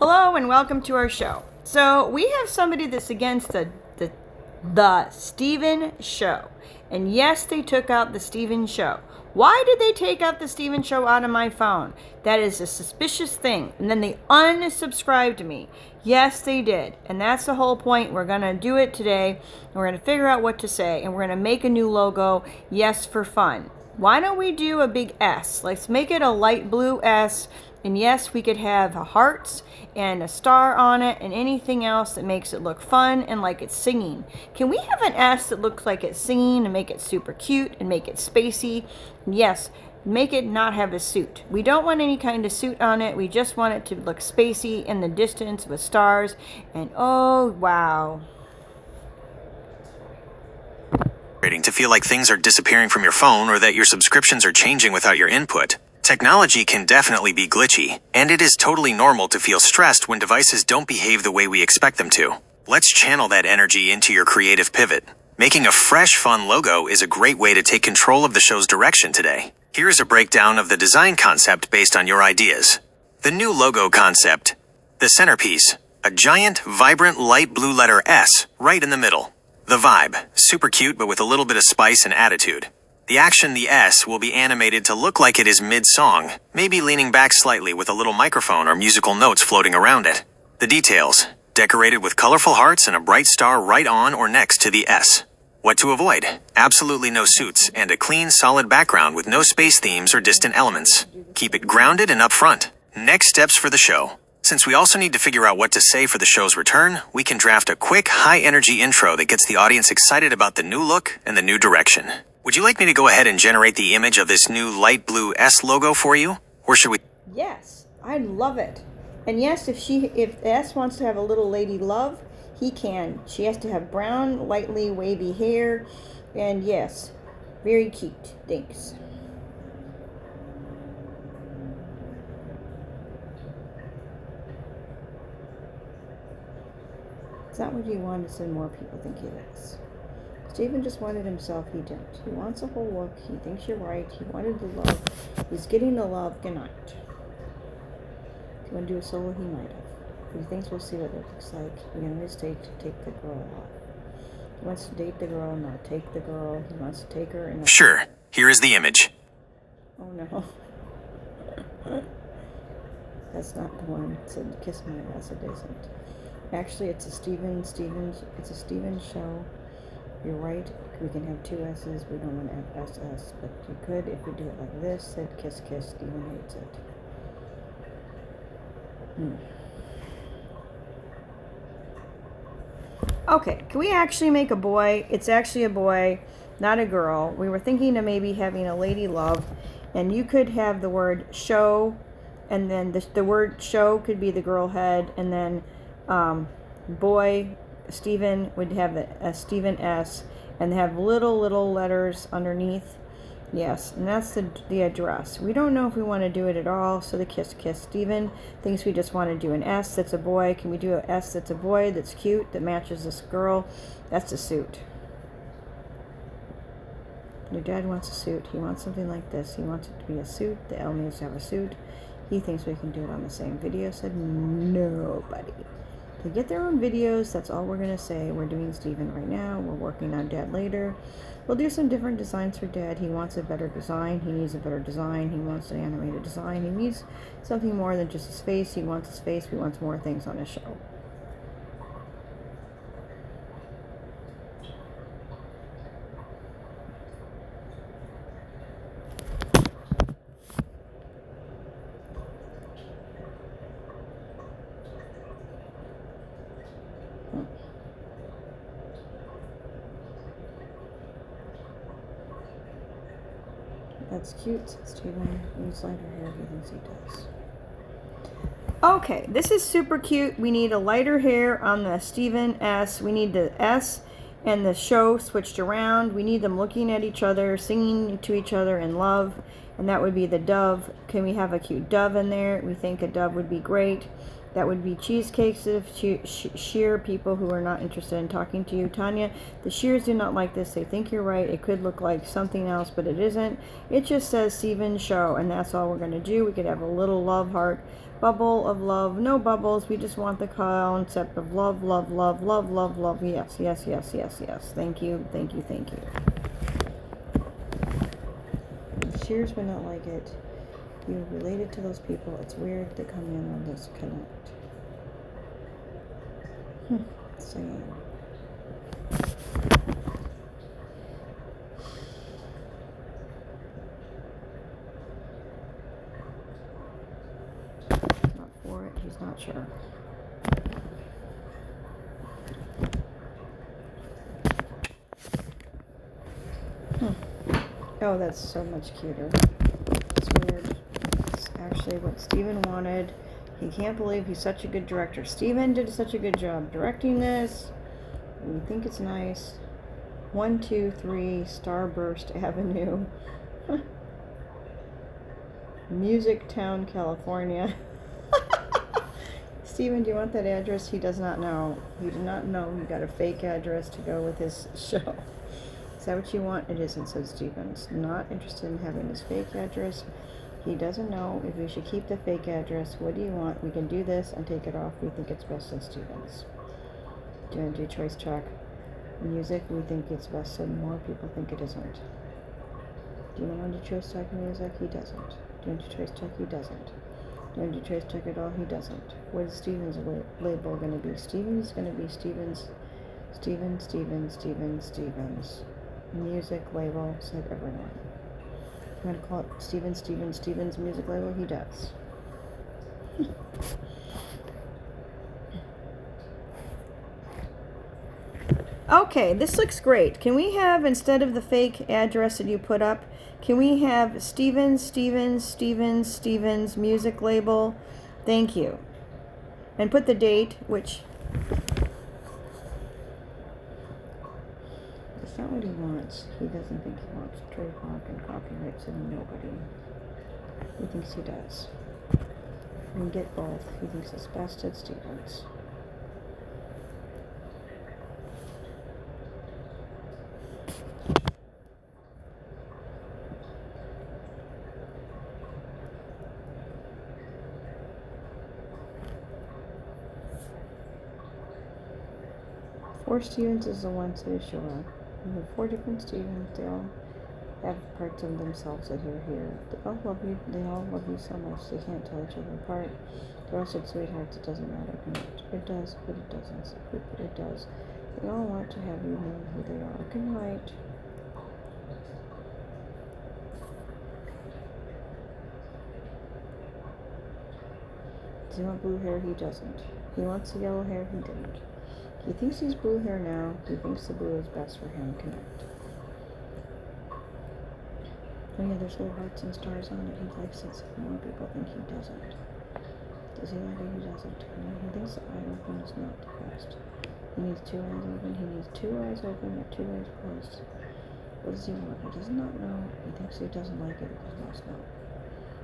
Hello and welcome to our show. So we have somebody that's against the Steven Show. And yes, they took out the Steven Show. Why did they take out the Steven Show out of my phone? That is a suspicious thing. And then they unsubscribed me. Yes, they did. And that's the whole point. We're going to do it today. We're going to figure out what to say. And we're going to make a new logo. Yes, for fun. Why don't we do a big S? Let's make it a light blue S. And yes, we could have hearts and a star on it and anything else that makes it look fun and like it's singing. Can we have an S that looks like it's singing and make it super cute and make it spacey? Yes, make it not have a suit. We don't want any kind of suit on it. We just want it to look spacey in the distance with stars. And oh, wow. To feel like things are disappearing from your phone or that your subscriptions are changing without your input. Technology can definitely be glitchy, and it is totally normal to feel stressed when devices don't behave the way we expect them to. Let's channel that energy into your creative pivot. Making a fresh, fun logo is a great way to take control of the show's direction today. Here's a breakdown of the design concept based on your ideas. The new logo concept. The centerpiece. A giant, vibrant, light blue letter S right in the middle. The vibe. Super cute but with a little bit of spice and attitude. The action, the S, will be animated to look like it is mid-song, maybe leaning back slightly with a little microphone or musical notes floating around it. The details, decorated with colorful hearts and a bright star right on or next to the S. What to avoid? Absolutely no suits and a clean, solid background with no space themes or distant elements. Keep it grounded and upfront. Next steps for the show. Since we also need to figure out what to say for the show's return, we can draft a quick, high-energy intro that gets the audience excited about the new look and the new direction. Would you like me to go ahead and generate the image of this new light blue S logo for you? Or should we? Yes, I love it. And yes, if S wants to have a little lady love, he can. She has to have brown, lightly wavy hair. And yes, very cute. Thanks. It's not what you want to send more people think it is. Steven just wanted himself, he didn't. He wants a whole look, he thinks you're right, he wanted the love, he's getting the love, good night. If you want to do a solo, he might have. He thinks we'll see what it looks like. He made a mistake to take the girl off. He wants to date the girl, not take the girl. He wants to take her and... Sure, here is the image. Oh no. That's not the one. It said kiss my ass, it isn't. Actually, it's a Steven show. You're right, we can have two S's, we don't want to have SS, but you could if we do it like this, said kiss kiss, Steven hates it. Okay, can we actually make a boy? It's actually a boy, not a girl. We were thinking of maybe having a lady love, and you could have the word show, and then the word show could be the girl head, and then boy, Steven would have a Steven S and have little letters underneath. Yes, and that's the address. We don't know if we want to do it at all, so the kiss kiss. Steven thinks we just want to do an S that's a boy. Can we do an S that's a boy that's cute, that matches this girl? That's a suit. Your dad wants a suit. He wants something like this. He wants it to be a suit. The L needs to have a suit. He thinks we can do it on the same video. Said nobody. They get their own videos. That's all we're going to say. We're doing Steven right now. We're working on Dad later. We'll do some different designs for Dad. He wants a better design. He needs a better design. He wants an animated design. He needs something more than just his face. He wants his face. He wants more things on his show. That's cute. Steven needs lighter hair. He thinks he does. Okay, this is super cute. We need a lighter hair on the Steven S. We need the S and the show switched around. We need them looking at each other, singing to each other in love. And that would be the dove. Can we have a cute dove in there? We think a dove would be great. That would be cheesecakes of sheer people who are not interested in talking to you. Tanya, the sheers do not like this. They think you're right. It could look like something else, but it isn't. It just says Steven Show, and that's all we're going to do. We could have a little love heart, bubble of love. No bubbles. We just want the concept of love, love, love, love, love, love. Yes, yes, yes, yes, yes. Thank you, thank you, thank you. The sheers would not like it. You're related to those people. It's weird to come in on this connect. Singing. Not for it. He's not sure. Oh, that's so much cuter. It's weird. It's actually what Steven wanted. He can't believe he's such a good director. Steven did such a good job directing this. We think it's nice. 123 Starburst Avenue. Music Town, California. Steven, do you want that address? He does not know. He did not know he got a fake address to go with his show. Is that what you want? It isn't, said Steven's. Not interested in having his fake address. He doesn't know if we should keep the fake address. What do you want? We can do this and take it off. We think it's best, said Steven's. Do you want to do choice track music? We think it's best, said More. People think it isn't. Do you want to do choice track music? He doesn't. Do you want to do choice track? He doesn't. Do you want to do choice track at all? He doesn't. What is Steven's label going to be? Steven's going to be Steven's. Steven's. Music label, said everyone. I'm going to call it Steven's music label. He does. Okay, this looks great. Can we have, instead of the fake address that you put up, can we have Steven's music label? Thank you. And put the date, which... It's not what he wants. He doesn't think he wants trademark and copyright, so nobody. He thinks he does. We can get both. He thinks it's best at Stevens. Four Stevens is the one to the shore. We have 4 different Stevens. They all have parts of themselves that are here. They all love you. They all love you so much they can't tell each other apart. They're all such sweethearts. It doesn't matter. It does, but it doesn't. But it does. They all want to have you know who they are. Good night. Does he want blue hair? He doesn't. He wants the yellow hair? He didn't. He thinks he's blue hair now. He thinks the blue is best for him. Connect. Oh yeah, there's little hearts and stars on it. He likes it. More people think he doesn't. Does he like it? He doesn't. No, he thinks the eye open is not the best. He needs 2 eyes open. He needs 2 eyes open or 2 eyes closed. What does he want? He does not know. He thinks he doesn't like it because no snow.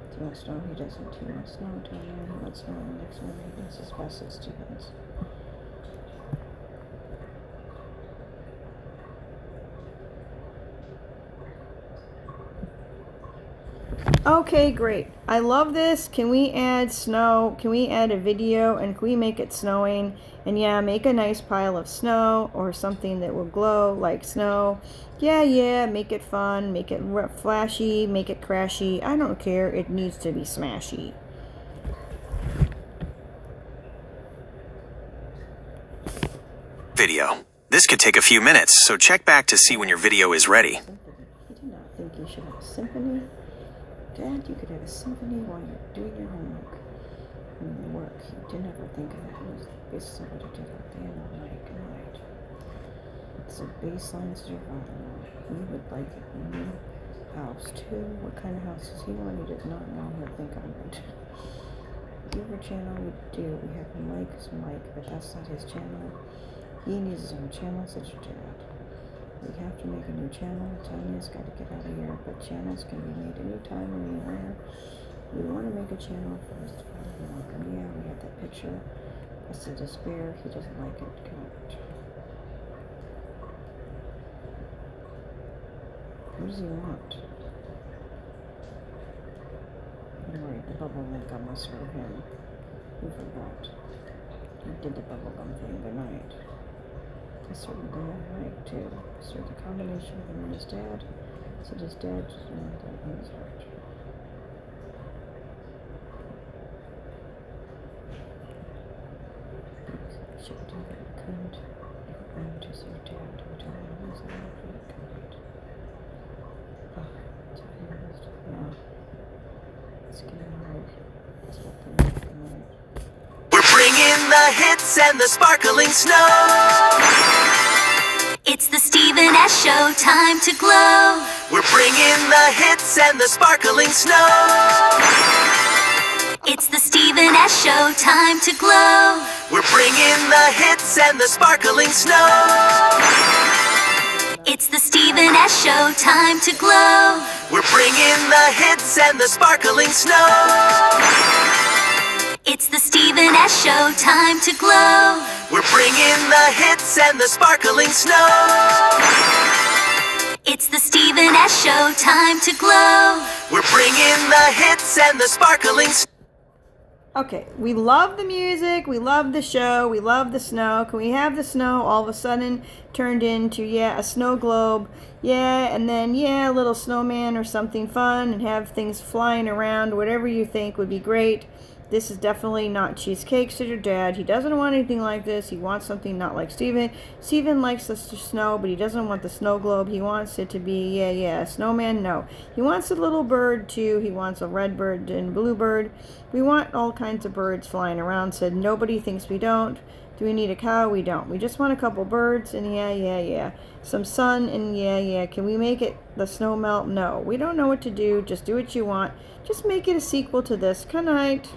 Do you want snow? He doesn't. He wants snow. He wants snow. The next one he thinks is best at Stevens. Okay, great. I love this. Can we add snow? Can we add a video and can we make it snowing? And yeah, make a nice pile of snow or something that will glow like snow. Yeah, make it fun, make it flashy, make it crashy. I don't care. It needs to be smashy. Video. This could take a few minutes, so check back to see when your video is ready. He did not think you should have a symphony. Dad, you could have a symphony while you're doing your homework and work. You didn't ever think of it. It was based on what you did at the end of the night. Good night. It's a baseline to your father-in-law. He would like a new house too. What kind of house does he want? He does not know. He'll think I'm going to. Your channel we do. We have Mike's Mike, but that's not his channel. He needs his own channel, such a dad. We have to make a new channel. Tanya's got to get out of here, but channels can be made anytime, anywhere. We want to make a channel first. And yeah, we have that picture. It's a despair. He doesn't like it. Connect. What does he want? Alright, the bubble link I must serve him. Who forgot? He did the bubblegum thing. Good night. I served the night too. Served the combination of him and his dad. Said his dad just wanted that in his heart. She could do what I could. If I'm to see your dad, I would tell him I was in the good. Oh, it's okay. Yeah. It's getting hard. It's what the night. We're bringing the hits and the sparkling snow. It's the Stephen S. Show, time to glow. We're bringing the hits and the sparkling snow. It's the Stephen S. Show, time to glow. We're bringing the hits and the sparkling snow. It's the Stephen S. Show, time to glow. We're bringing the hits and the sparkling snow. It's the Stephen S. Show, time to glow. We're bringing the hits and the sparkling snow. It's the Stephen S. Show, time to glow. We're bringing the hits and the sparkling snow. Okay, we love the music, we love the show, we love the snow. Can we have the snow all of a sudden turned into, yeah, a snow globe, yeah, and then, yeah, a little snowman or something fun, and have things flying around, whatever you think would be great. This is definitely not cheesecake, said your dad. He doesn't want anything like this. He wants something not like Steven. Steven likes the snow, but he doesn't want the snow globe. He wants it to be, yeah, snowman, no. He wants a little bird, too. He wants a red bird and blue bird. We want all kinds of birds flying around, said nobody thinks we don't. Do we need a cow? We don't. We just want a couple birds, and yeah. Some sun, and yeah. Can we make it the snow melt? No. We don't know what to do. Just do what you want. Just make it a sequel to this. Good night.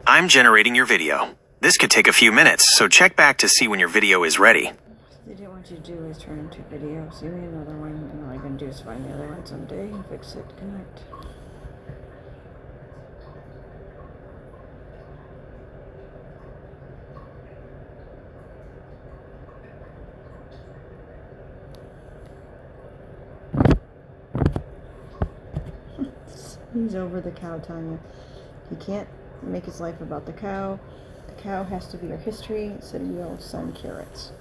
I'm generating your video. This could take a few minutes, so check back to see when your video is ready. They didn't want you to do is turn into video. See me another one, and all I'm gonna do is find the other one someday and fix it. Connect. He's over the cow, Tanya. He can't make his life about the cow. The cow has to be our history, so we'll send carrots.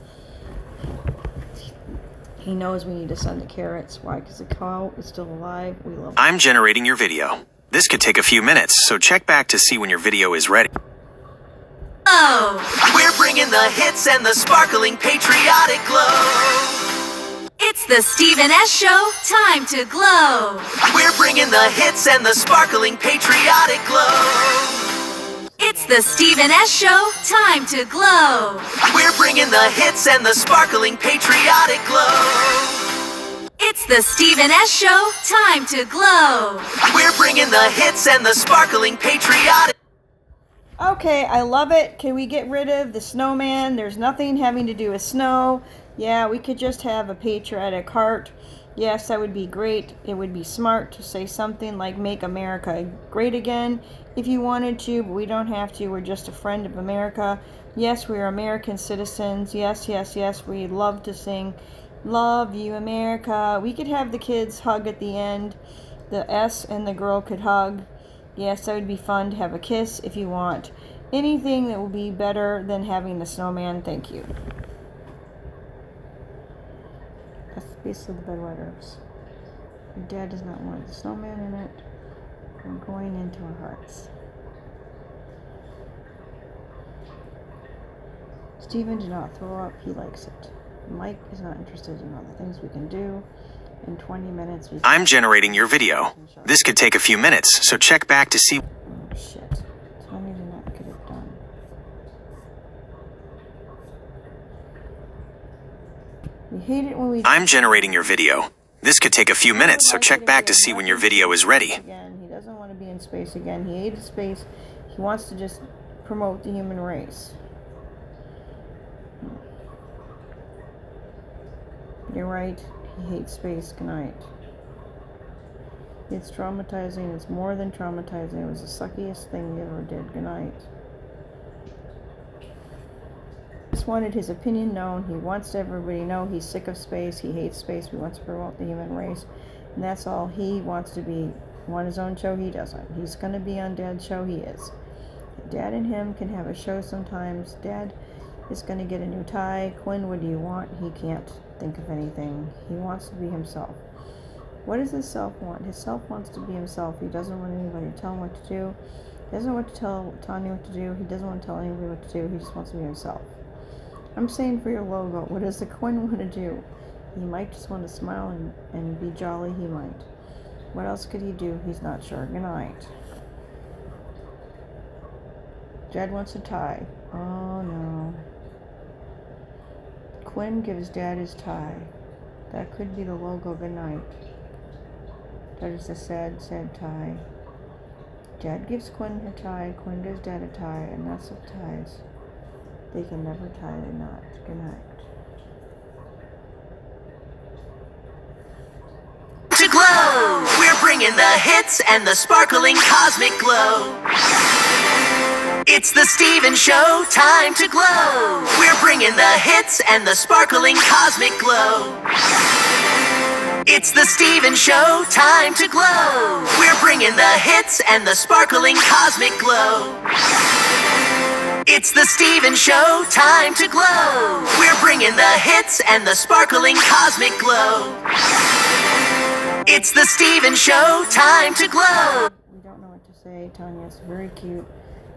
He knows we need to send the carrots. Why? Because the cow is still alive. We love it. I'm generating your video. This could take a few minutes, so check back to see when your video is ready. Oh, We're bringing the hits and the sparkling patriotic glow. it's the Stephen S. Show, time to glow. We're bringing the hits and the sparkling patriotic glow. It's the Stephen S. Show, time to glow. We're bringing the hits and the sparkling patriotic glow. It's the Stephen S. Show, time to glow. We're bringing the hits and the sparkling patriotic. Okay, I love it. Can we get rid of the snowman? There's nothing having to do with snow. Yeah, we could just have a patriotic heart. Yes, that would be great. It would be smart to say something like make America great again if you wanted to, but we don't have to. We're just a friend of America. Yes, we are American citizens. Yes, we love to sing Love You America. We could have the kids hug at the end. The S and the girl could hug. Yes, that would be fun to have a kiss if you want. Anything that will be better than having the snowman. Thank you. That's basically the bedwetters. Your dad does not want the snowman in it. We're going into our hearts. Stephen did not throw up. He likes it. Mike is not interested in other things we can do. In 20 minutes, we... I'm generating your video. This could take a few minutes, so check back to see... Oh, shit. Tell me to not get it done. We hate it when we... I'm generating your video. This could take a few minutes, so check back to see when your video is ready. Again, he doesn't want to be in space again. He hates space. He wants to just promote the human race. You're right. He hates space. Good night. It's traumatizing. It's more than traumatizing. It was the suckiest thing you ever did. Good night. Just wanted his opinion known. He wants everybody to know he's sick of space. He hates space. He wants to promote the human race. And that's all. He wants to be on his own show. He doesn't. He's going to be on Dad's show. He is. Dad and him can have a show sometimes. Dad is going to get a new tie. Quinn, what do you want? He can't think of anything. He wants to be himself. What does his self want? His self wants to be himself. He doesn't want anybody to tell him what to do. He doesn't want to tell Tanya what to do. He doesn't want to tell anybody what to do. He just wants to be himself. I'm saying for your logo, what does the Quinn want to do? He might just want to smile and be jolly. He might. What else could he do? He's not sure. Good night. Dad wants a tie. Oh no. Quinn gives Dad his tie. That could be the logo. Good night. That is a sad, sad tie. Dad gives Quinn her tie. Quinn gives Dad a tie. And that's what ties. They can never tie the knot. Good night. To glow, we're bringing the hits and the sparkling cosmic glow. It's the Steven Show, time to glow. We're bringing the hits and the sparkling cosmic glow. It's the Steven Show, time to glow. We're bringing the hits and the sparkling cosmic glow. It's the Steven Show, time to glow. We're bringing the hits and the sparkling cosmic glow. It's the Steven Show, time to glow. We don't know what to say. Tanya's very cute.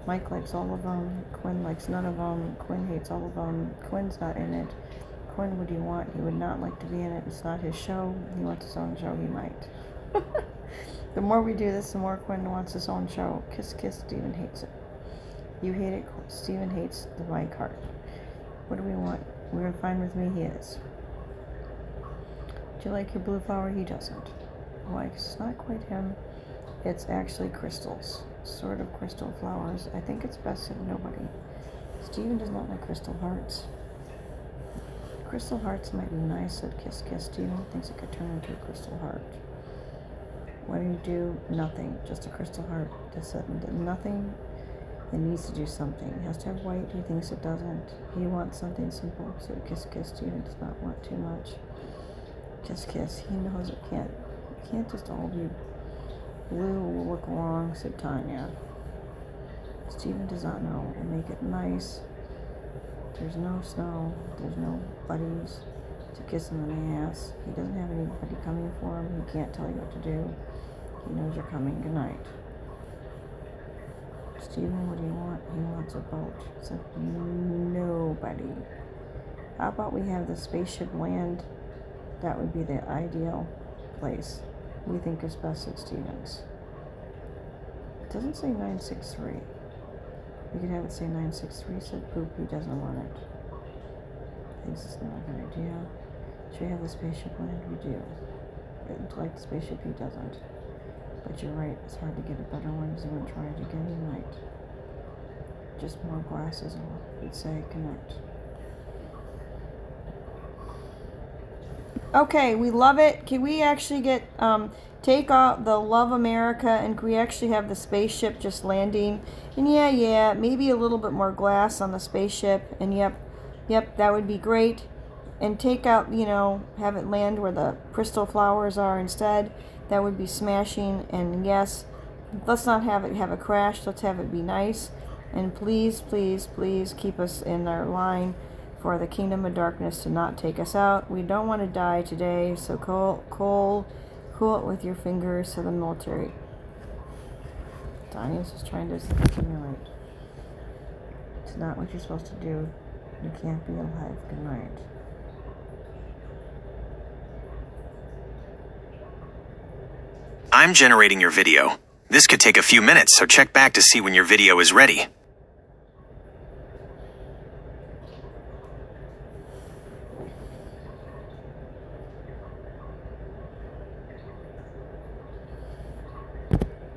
Mike likes all of them. Quinn likes none of them. Quinn hates all of them. Quinn's not in it. Quinn, what do you want? He would not like to be in it. It's not his show. He wants his own show. He might. The more we do this, the more Quinn wants his own show. Kiss, kiss. Steven hates it. You hate it. Steven hates the Mike heart. What do we want? We're fine with me. He is. Do you like your blue flower? He doesn't. Why? 'Cause it's not quite him. It's actually crystals. Sort of crystal flowers. I think it's best if nobody. Steven does not like crystal hearts. Crystal hearts might be nice at Kiss Kiss. Steven thinks it could turn into a crystal heart. What do you do? Nothing. Just a crystal heart. Nothing. It needs to do something. It has to have white. He thinks it doesn't. He wants something simple. So Kiss Kiss. Steven does not want too much. Kiss Kiss. He knows it can't just all be blue. Will look wrong, said Tanya. Steven does not know. We'll make it nice. There's no snow. There's no buddies to kiss him in the ass. He doesn't have anybody coming for him. He can't tell you what to do. He knows you're coming. Good night. Steven, what do you want? He wants a boat. So nobody. How about we have the spaceship land? That would be the ideal place. We think is best at Stevens. It doesn't say 963. We could have it say 963, said poop. He doesn't want it. Thinks it's not a good idea. Should we have the spaceship land? We do. But like the spaceship, he doesn't. But you're right, it's hard to get a better one. Does he want to try it again? He might. Just more glasses, we'd say connect. Okay, we love it. Can we actually get take out the Love America, and can we actually have the spaceship just landing? And yeah, maybe a little bit more glass on the spaceship. And yep, that would be great. And take out, have it land where the crystal flowers are instead. That would be smashing. And yes, let's not have it have a crash. Let's have it be nice. And please, please, please keep us in our line for the Kingdom of Darkness to not take us out. We don't want to die today, so cool it with your fingers to the military. Tanya's just trying to stimulate. It's not what you're supposed to do. You can't be alive. Good night. I'm generating your video. This could take a few minutes, so check back to see when your video is ready.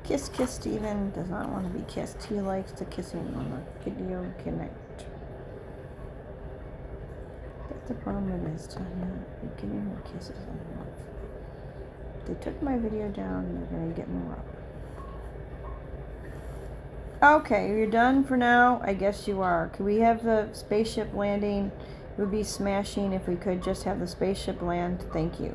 Kiss Kiss Steven does not want to be kissed. He likes the kissing on the video connect. That's the problem it is, Tanya. You're giving her kisses on the mouth. They took my video down, they're gonna get more up. Okay, you're done for now? I guess you are. Could we have the spaceship landing? It would be smashing if we could just have the spaceship land. Thank you.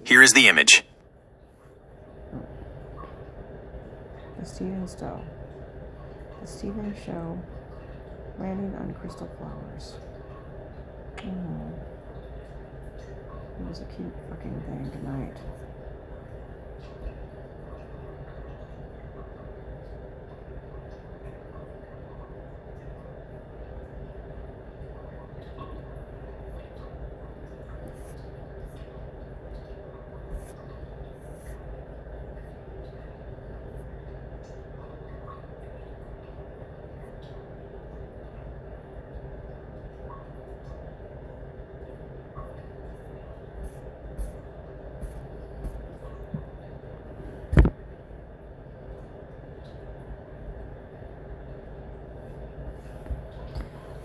Here is the image. The Steven Show. The Steven Show landing on crystal flowers. Oh. It was a cute fucking thing. Good night.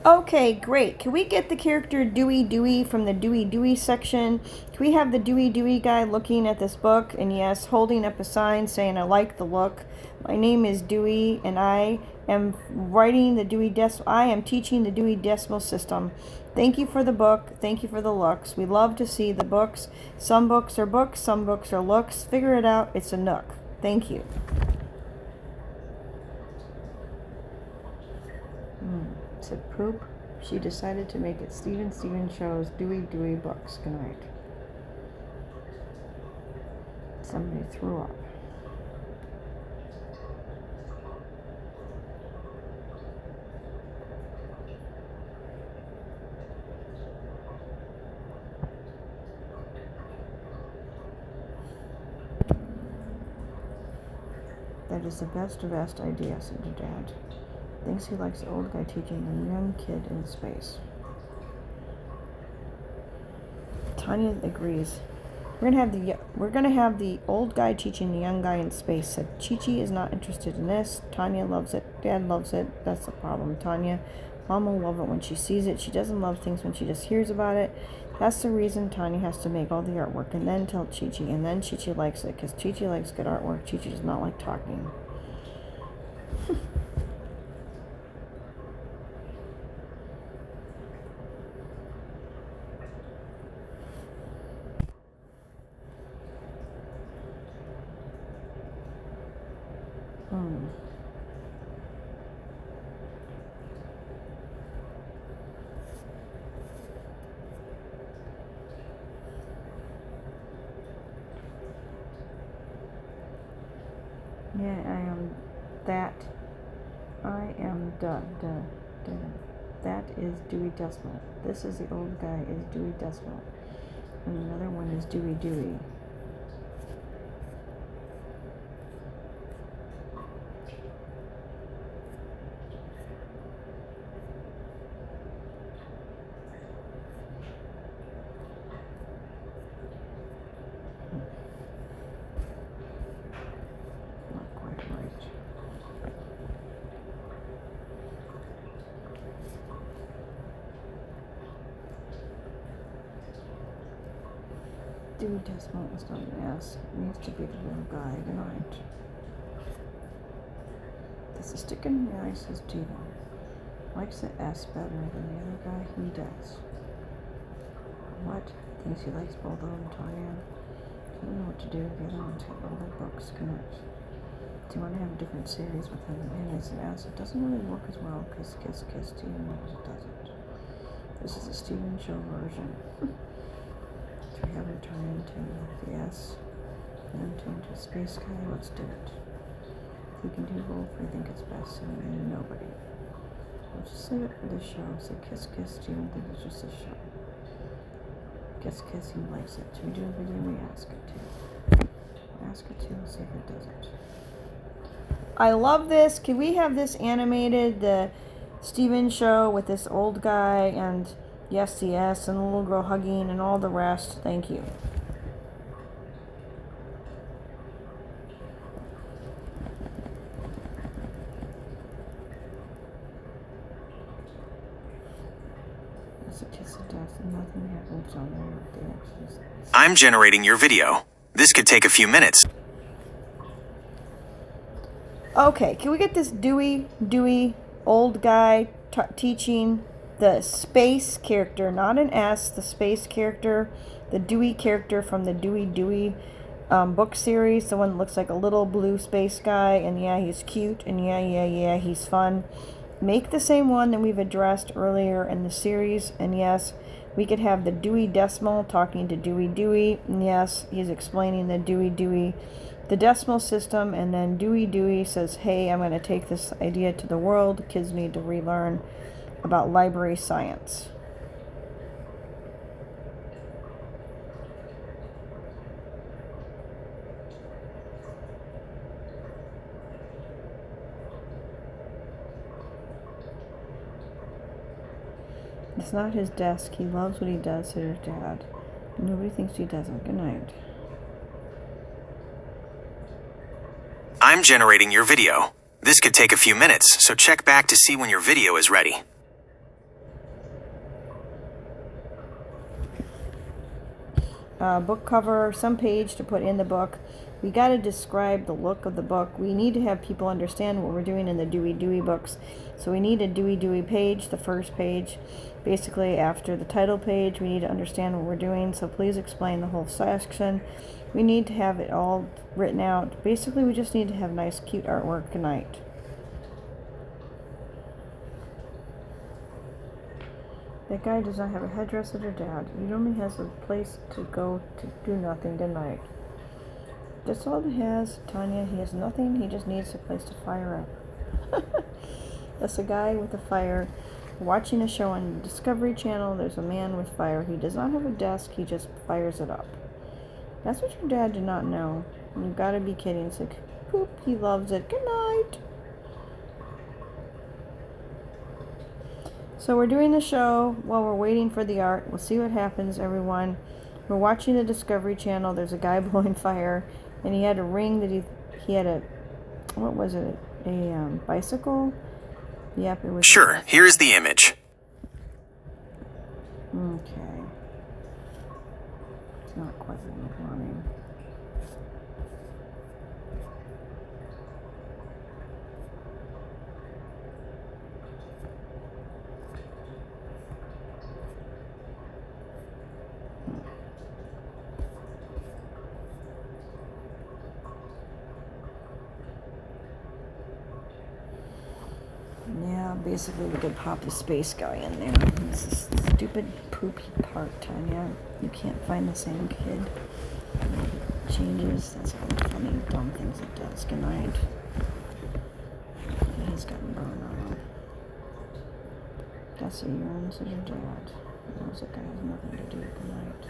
Okay, great. Can we get the character Dewey from the Dewey section? Can we have the Dewey guy looking at this book and yes, holding up a sign saying I like the look. My name is Dewey and I am writing the I am teaching the Dewey Decimal System. Thank you for the book. Thank you for the looks. We love to see the books. Some books are books, some books are looks. Figure it out. It's a nook. Thank you. Said poop. She decided to make it Steven Shows Dewey books. Good night. Somebody threw up. That is the best idea, said your dad. Thinks he likes the old guy teaching the young kid in space. Tanya agrees. We're gonna have the old guy teaching the young guy in space. Said Chi-Chi is not interested in this. Tanya loves it. Dad loves it. That's the problem, Tanya. Mom will love it when she sees it. She doesn't love things when she just hears about it. That's the reason Tanya has to make all the artwork and then tell Chi-Chi. And then Chi-Chi likes it because Chi-Chi likes good artwork. Chi-Chi does not like talking. Yeah, I am that is Dewey Decimal. This is the old guy is Dewey Decimal. And another one is Dewey. Dewey Decimal is not an S. It needs to be the little guy. Good night. This is sticking in the eye, says Steven. Likes the S better than the other guy. He does. What? Thinks he likes both of them, Tanya. Doesn't know what to do. The other ones have all their books. Good night. Do you want to have a different series with him? And it's an S. It doesn't really work as well because Kiss Steven knows it doesn't. This is a Steven Show version. We have him turn into the S and then turn into a space guy. Let's do it. If we can do both, we think it's best, and nobody. We'll just save it for the show. Say Kiss Steven thinks it's just a show. Kiss, he likes it. Should we do a video? We ask it to. We'll ask it to, we'll see if it does it. I love this. Can we have this animated, the Steven show with this old guy and yes, yes, and the little girl hugging and all the rest? Thank you. It's a kiss of death and nothing happens on there. I'm generating your video. This could take a few minutes. Okay, can we get this Dewey old guy teaching the space character, not an S, the space character, the Dewey character from the Dewey book series, the one that looks like a little blue space guy, and yeah, he's cute, and yeah, he's fun. Make the same one that we've addressed earlier in the series, and yes, we could have the Dewey Decimal talking to Dewey, and yes, he's explaining the Dewey, the decimal system, and then Dewey says, hey, I'm going to take this idea to the world. Kids need to relearn about library science. It's not his desk. He loves what he does, said his dad. Nobody thinks he doesn't. Good night. I'm generating your video. This could take a few minutes, so check back to see when your video is ready. Book cover, some page to put in the book. We got to describe the look of the book. We need to have people understand what we're doing in the Dewey books. So we need a Dewey page, the first page. Basically, after the title page, we need to understand what we're doing. So please explain the whole section. We need to have it all written out. Basically, we just need to have nice, cute artwork. Good night. That guy does not have a hairdresser or dad. He only has a place to go to do nothing. Good night. That's all he has, Tanya. He has nothing. He just needs a place to fire up. That's a guy with a fire watching a show on the Discovery Channel. There's a man with fire. He does not have a desk. He just fires it up. That's what your dad did not know. You've got to be kidding. It's like, poop, he loves it. Good night. So we're doing the show while we're waiting for the art. We'll see what happens, everyone. We're watching the Discovery Channel. There's a guy blowing fire, and he had a ring that he had a, what was it, a bicycle? Yep, it was. Sure, here's the image. Okay. It's not quite running. Yeah, basically we could pop the space guy in there. This is stupid poopy part, Tanya. You can't find the same kid. It changes. That's all the funny, dumb things it does. Good night. He's got burn on him. That's a urine, says your dad. He knows that guy has nothing to do. Good night.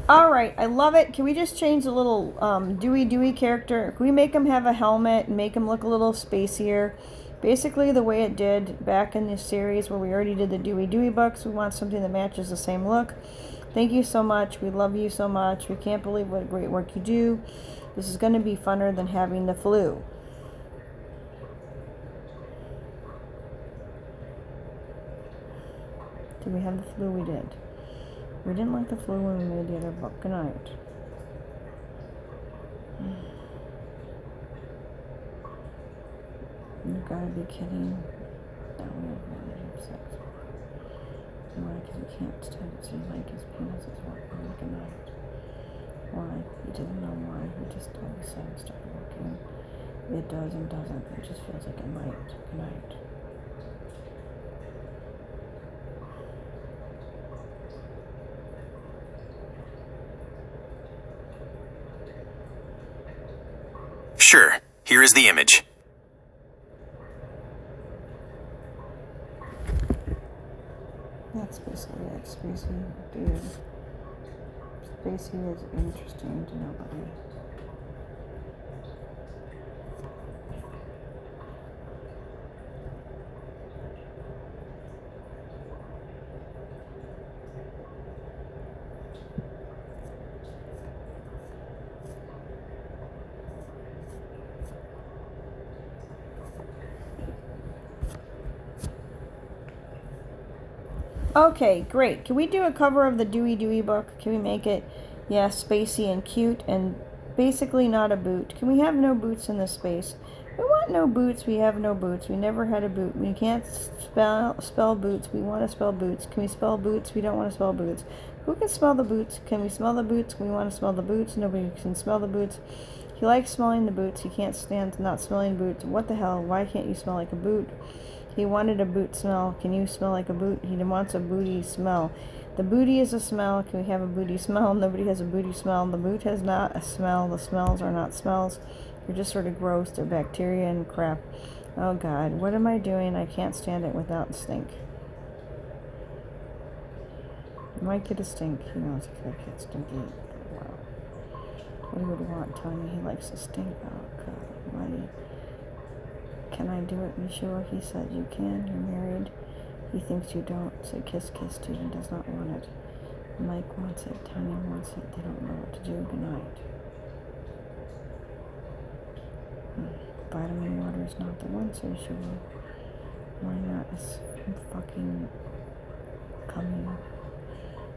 Alright, I love it. Can we just change the little Dewey character? Can we make him have a helmet and make him look a little spacier? Basically the way it did back in this series where we already did the Dewey books. We want something that matches the same look. Thank you so much. We love you so much. We can't believe what great work you do. This is going to be funner than having the flu. Did we have the flu? We did. We didn't like the flu when we made the other book. Good night. You gotta be kidding. That we have relative sex. Why? Because we can't stand it. So like his penis is working. Good night. Why? He doesn't know why. He just all of a sudden started working. It does and doesn't. It just feels like it might. Good night. Sure, here is the image. That's basically it. Spacey, dude. Spacey is interesting to nobody. Okay, great. Can we do a cover of the Dewey book? Can we make it, yeah, spacey and cute and basically not a boot? Can we have no boots in this space? We want no boots. We have no boots. We never had a boot. We can't spell boots. We want to spell boots. Can we spell boots? We don't want to spell boots. Who can smell the boots? Can we smell the boots? We want to smell the boots. Nobody can smell the boots. He likes smelling the boots. He can't stand not smelling boots. What the hell? Why can't you smell like a boot? He wanted a boot smell. Can you smell like a boot? He wants a booty smell. The booty is a smell. Can we have a booty smell? Nobody has a booty smell. The boot has not a smell. The smells are not smells. They're just sort of gross. They're bacteria and crap. Oh God, what am I doing? I can't stand it without stink. Might get a stink. He knows if I get stinky. Wow. What do you want, Tony? He likes to stink. Oh God almighty. Can I do it? You sure? He said you can. You're married. He thinks you don't. Said kiss, kiss. Steven does not want it. Mike wants it. Tanya wants it. They don't know what to do. Good night. Vitamin water is not the one, so sure. Why not? It's fucking coming.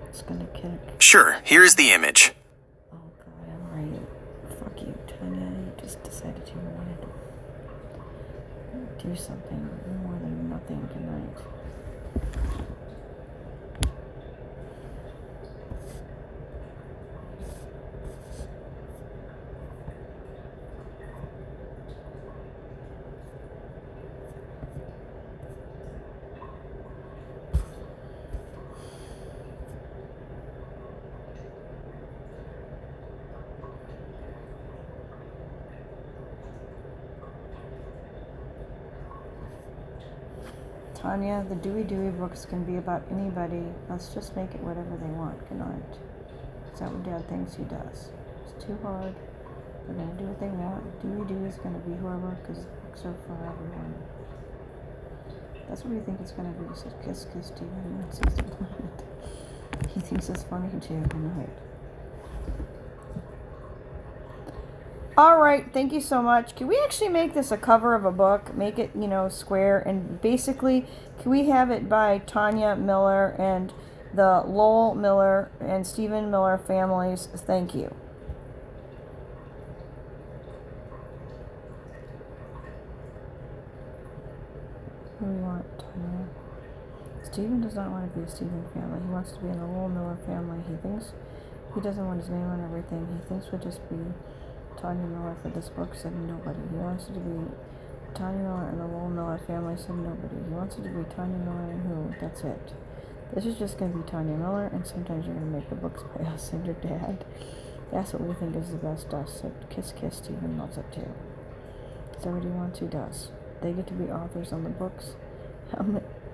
It's gonna kick. Sure, here is the image. Oh God, I'm right. Fuck you, Tanya. You just decided you wanted to do something more than nothing tonight. Tanya, the Dewey books can be about anybody. Let's just make it whatever they want. Good night. Is that what Dad thinks he does? It's too hard. They're going to do what they want. Dewey is going to be whoever, because books are for everyone. That's what we think it's going to be. He said, kiss, kiss, Steven. He thinks it's funny too. Good night. All right, thank you so much. Can we actually make this a cover of a book? Make it, square, and basically, can we have it by Tanya Miller and the Lowell Miller and Stephen Miller families? Thank you. What do we want, Tanya? Stephen does not want to be a Stephen family. He wants to be in the Lowell Miller family. He thinks he doesn't want his name on everything. He thinks we'll just be Tanya Miller for this book, said nobody. He wants it to be Tanya Miller and the Lowell Miller family, said nobody. He wants it to be Tanya Miller and who? That's it. This is just going to be Tanya Miller, and sometimes you're going to make the books by us and your dad. That's what we think is the best stuff. Said kiss, kiss, Stephen loves it too. Is that what he wants? He does. They get to be authors on the books.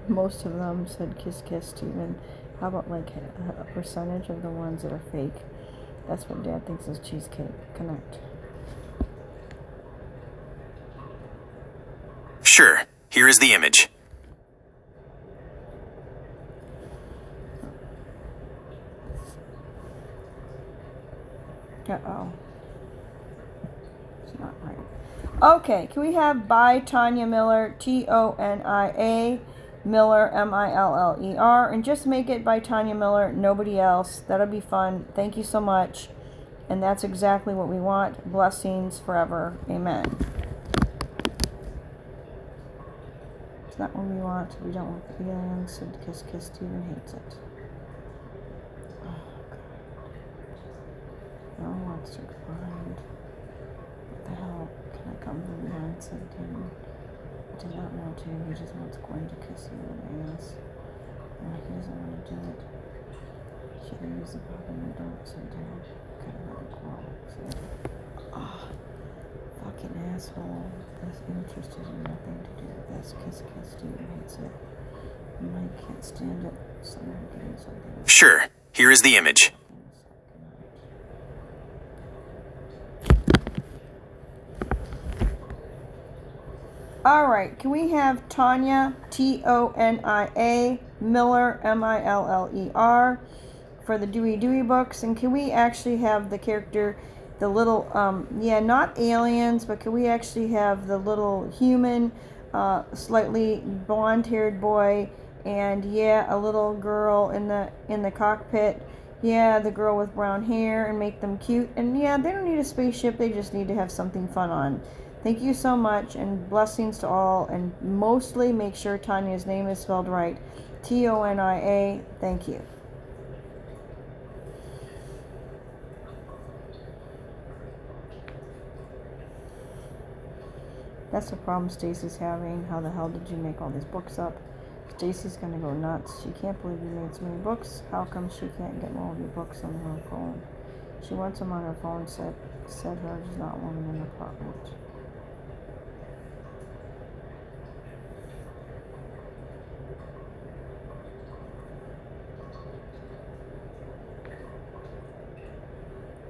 Most of them said kiss, kiss, Stephen. How about like a percentage of the ones that are fake? That's what Dad thinks is cheesecake. Connect. Sure, here is the image. Uh-oh. It's not right. Okay, can we have by Tanya Miller, Tonia Miller, Miller, and just make it by Tanya Miller, nobody else. That'll be fun. Thank you so much. And that's exactly what we want. Blessings forever. Amen. It's not what we want. We don't want the aliens. And kiss, kiss, Steven hates it. Oh, God. No one wants to grind. What the hell? Can I come from behind? Said Steven. I did not want to. He just wants Gwen to kiss you in the ass. No, he doesn't want to do it. Should I use the pop in the door? Said Dad. Kind of let it grow. Fucking asshole. That's interested in nothing to do with this. Kiss, kiss, Steven hates it. Mike can't stand it. Someone getting something. Sure, here is the image. All right, can we have Tanya, Tonia, Miller, Miller, for the Dewey books? And can we actually have the character, the little, not aliens, but can we actually have the little human, slightly blonde-haired boy, and a little girl in the cockpit? Yeah, the girl with brown hair, and make them cute. And yeah, they don't need a spaceship, they just need to have something fun on. Thank you so much, and blessings to all, and mostly make sure Tanya's name is spelled right. Tonia. Thank you. That's the problem Stacy's having. How the hell did you make all these books up? Stacy's gonna go nuts. She can't believe you made so many books. How come she can't get more of your books on her phone? She wants them on her phone, said her does not want them in the apartment.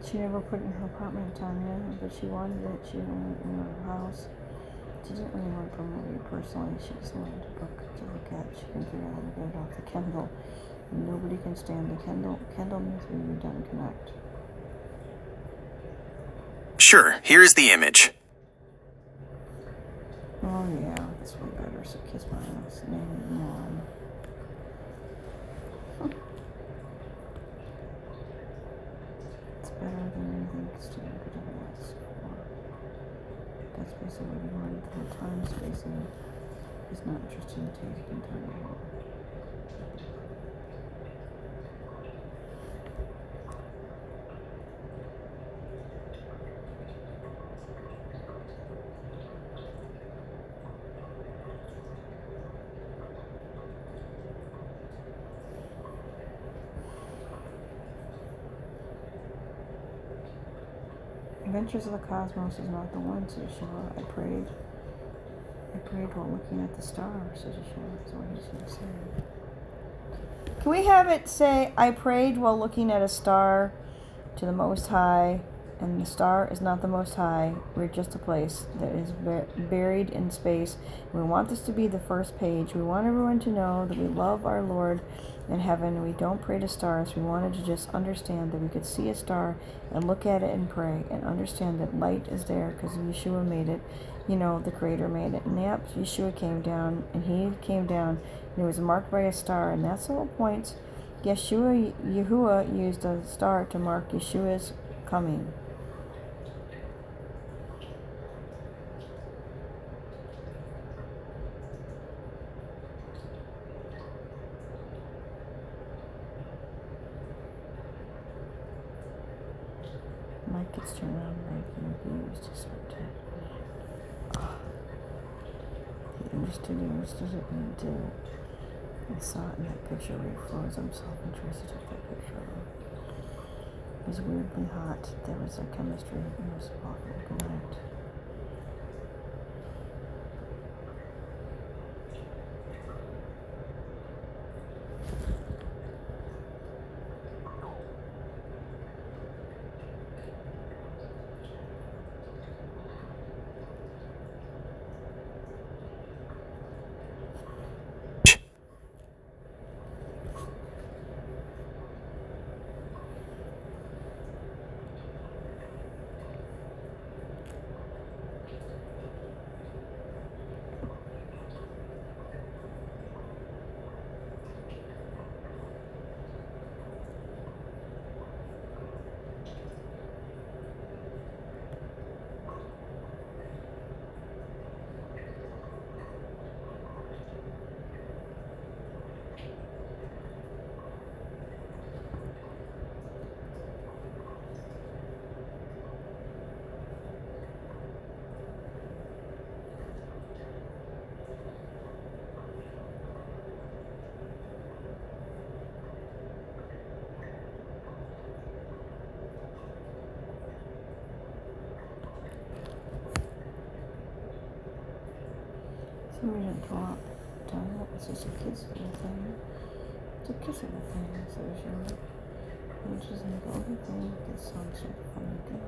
She never put it in her apartment, Tanya, but she wanted it. She wanted it in her house. She didn't really want to promote it personally. She just wanted a book to look at. She can figure out how to get it off the Kindle. And nobody can stand the Kindle. Kindle means we don't connect. Sure, here is the image. Oh yeah, that's way better. So kiss my ass. Name Mom. It's better than anything Steve could ever ask for. That's basically what he wanted. The whole time spacing. He's not interested in taking time anymore. Adventures of the Cosmos is not the one, says Sheila. I prayed while looking at the stars, says Sheila. That's what he's going to say. Can we have it say, I prayed while looking at a star to the Most High, and the star is not the Most High. We're just a place that is buried in space. We want this to be the first page. We want everyone to know that we love our Lord in heaven. We don't pray to stars. We wanted to just understand that we could see a star and look at it and pray and understand that light is there because Yeshua made it. You know, the Creator made it. And yep, Yeshua came down, and he came down, and he was marked by a star, and that's the whole point. Yahuwah used a star to mark Yeshua's coming. Mike gets turned on like being abused. He's so dead. He understood it, and he did it. I saw it in that picture where he froze himself and tries to take that picture of him. It was weirdly hot. There was a chemistry. It was awful. Good night. Somebody didn't talk. It's just a kid's little thing. It's a kids little thing, so sure. Which is like, oh, the thing. This song's so funny. Good.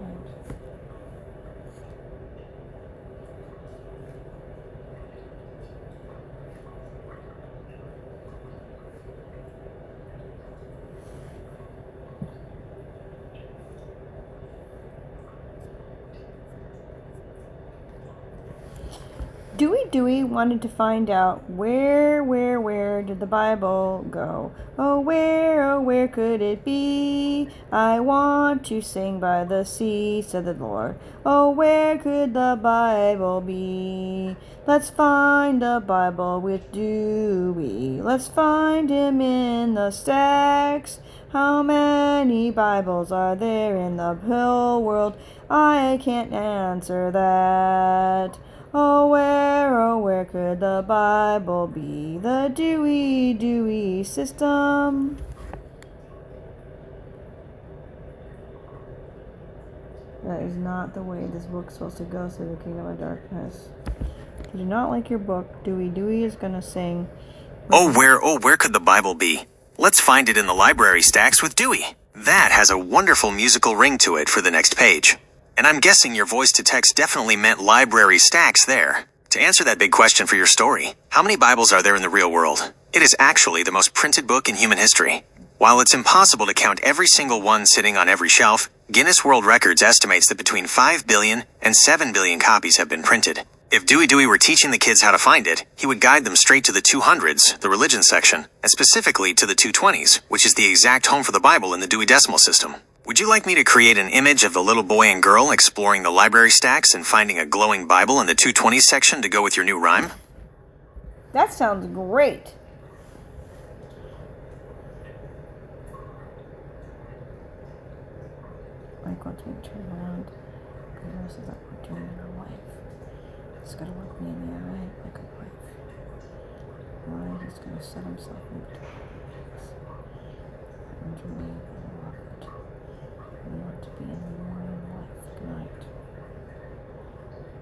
Dewey wanted to find out where did the Bible go? Oh, where could it be? I want to sing by the sea, said the Lord. Oh, where could the Bible be? Let's find the Bible with Dewey. Let's find him in the stacks. How many Bibles are there in the whole world? I can't answer that. Oh, where could the Bible be? The Dewey system. That is not the way this book's supposed to go through the kingdom of darkness. If you do not like your book, Dewey is gonna sing. Oh, where could the Bible be? Let's find it in the library stacks with Dewey. That has a wonderful musical ring to it for the next page. And I'm guessing your voice-to-text definitely meant library stacks there. To answer that big question for your story, how many Bibles are there in the real world? It is actually the most printed book in human history. While it's impossible to count every single one sitting on every shelf, Guinness World Records estimates that between 5 billion and 7 billion copies have been printed. If Dewey were teaching the kids how to find it, he would guide them straight to the 200s, the religion section, and specifically to the 220s, which is the exact home for the Bible in the Dewey Decimal System. Would you like me to create an image of the little boy and girl exploring the library stacks and finding a glowing Bible in the 220s section to go with your new rhyme? That sounds great. Mike wants me to turn around. The rest of that we're doing in our life. He's gonna look me in the eye like a wife. Why he's gonna set himself into this. And to me, I love it. I want to be in the morning life tonight.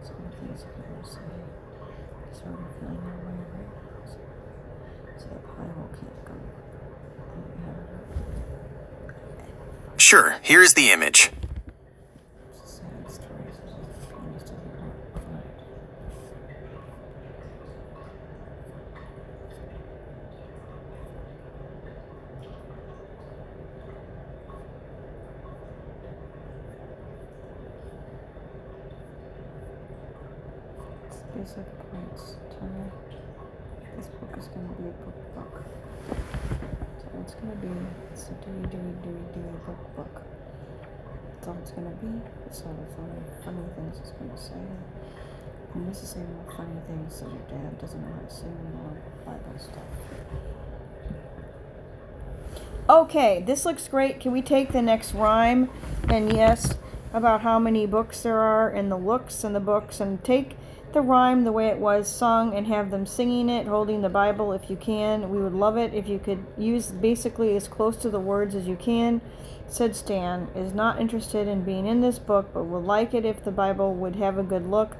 Some of the things I want to say. Sort of feeling that way right now. So the Bible can't go. Sure, here's the image. It's a sad story. So the feelings doesn't work tonight. Basic points. This book is going to be a book. So it's going to be, it's a Dewey book. That's all it's going to be. It's all the funny things it's going to say. And this is saying more funny things so your dad doesn't know how to say more Bible stuff. Okay, this looks great. Can we take the next rhyme? And yes, about how many books there are and the looks in the books, and take the rhyme the way it was sung and have them singing it, holding the Bible if you can. We would love it if you could use basically as close to the words as you can. Said Stan is not interested in being in this book, but would like it if the Bible would have a good look.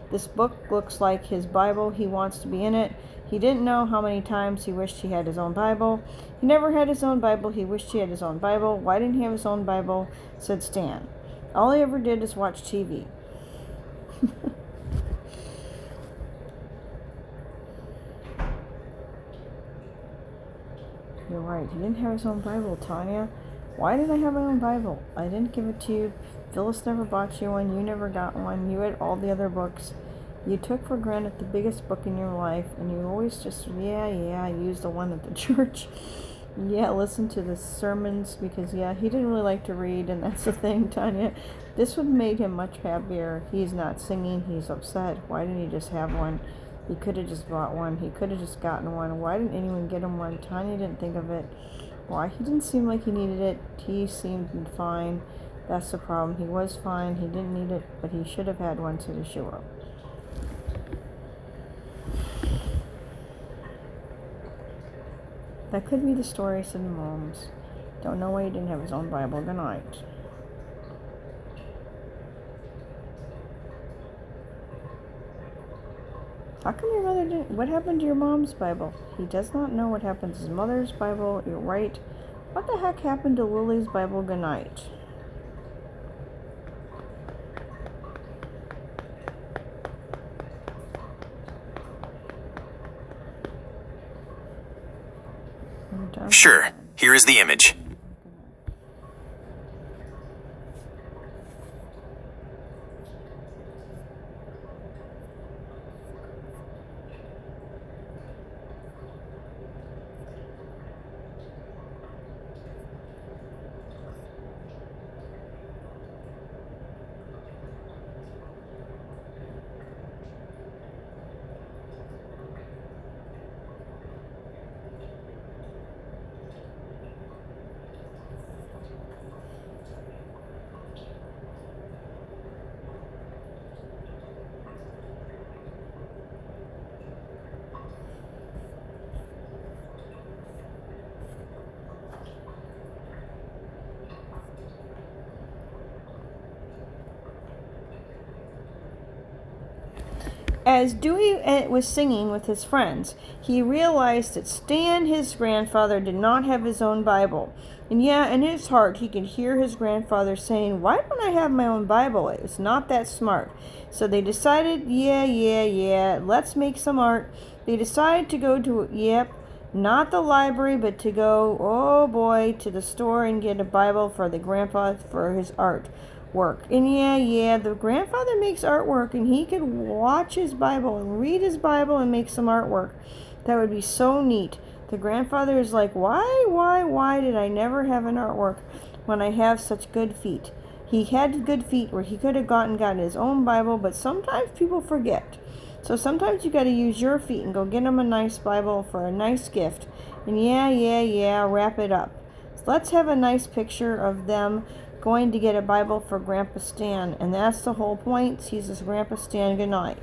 This book looks like his Bible. He wants to be in it. He didn't know how many times he wished he had his own Bible. He never had his own Bible. He wished he had his own Bible. Why didn't he have his own Bible? Said Stan. All he ever did is watch TV. You're right. He didn't have his own Bible, Tanya. Why did I have my own Bible? I didn't give it to you. Phyllis never bought you one. You never got one. You had all the other books. You took for granted the biggest book in your life, and you always just, I used the one at the church. Yeah, listen to the sermons, because, he didn't really like to read, and that's the thing, Tanya. This would have made him much happier. He's not singing. He's upset. Why didn't he just have one? He could have just bought one. He could have just gotten one. Why didn't anyone get him one? Tanya didn't think of it. Why? He didn't seem like he needed it. He seemed fine. That's the problem. He was fine. He didn't need it, but he should have had one to the show. That could be the story, said Moms. Don't know why he didn't have his own Bible. Good night. How come your mother didn't? What happened to your mom's Bible? He does not know what happened to his mother's Bible. You're right. What the heck happened to Lily's Bible? Good night. Sure, here is the image. As Dewey was singing with his friends, he realized that Stan, his grandfather, did not have his own Bible. And yeah, in his heart, he could hear his grandfather saying, "Why don't I have my own Bible? It was not that smart." So they decided, yeah, let's make some art. They decided to go to, not the library, but to go, oh boy, to the store and get a Bible for the grandpa for his art work. And yeah, the grandfather makes artwork, and he could watch his Bible and read his Bible and make some artwork. That would be so neat. The grandfather is like, why did I never have an artwork when I have such good feet? He had good feet where he could have gotten his own Bible, but sometimes people forget. So sometimes you got to use your feet and go get him a nice Bible for a nice gift. And yeah, wrap it up. So let's have a nice picture of them going to get a Bible for Grandpa Stan. And that's the whole point. He says, Grandpa Stan, good night.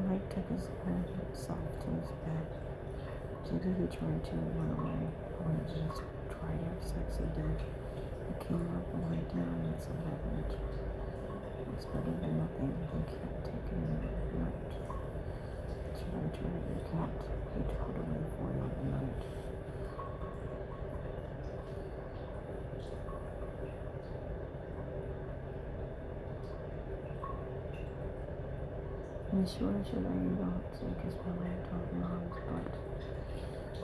Mike took his himself to his bed. Judy, he tried to run away. I wanted to just try to have sex. He did. He came up and laid down. It's 11. It's better than nothing. He can't take it anymore. Should I try it? You can't. He totally for you tonight. I'm sure should I not take his belly and talk moms, but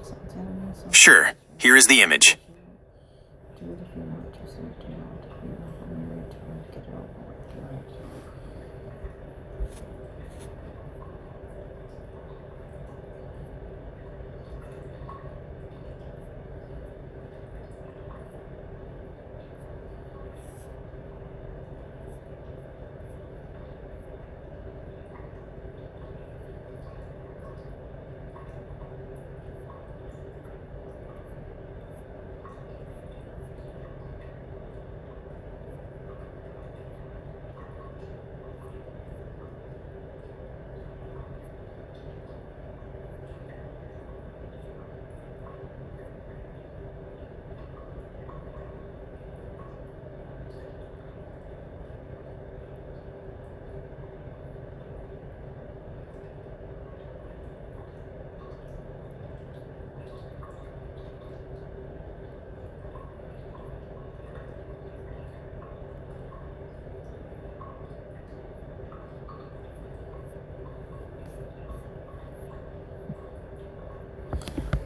sounds enemies. Sure, here is the image. Do it if you want to, so do not. If you love him, married to him, get it over with tonight.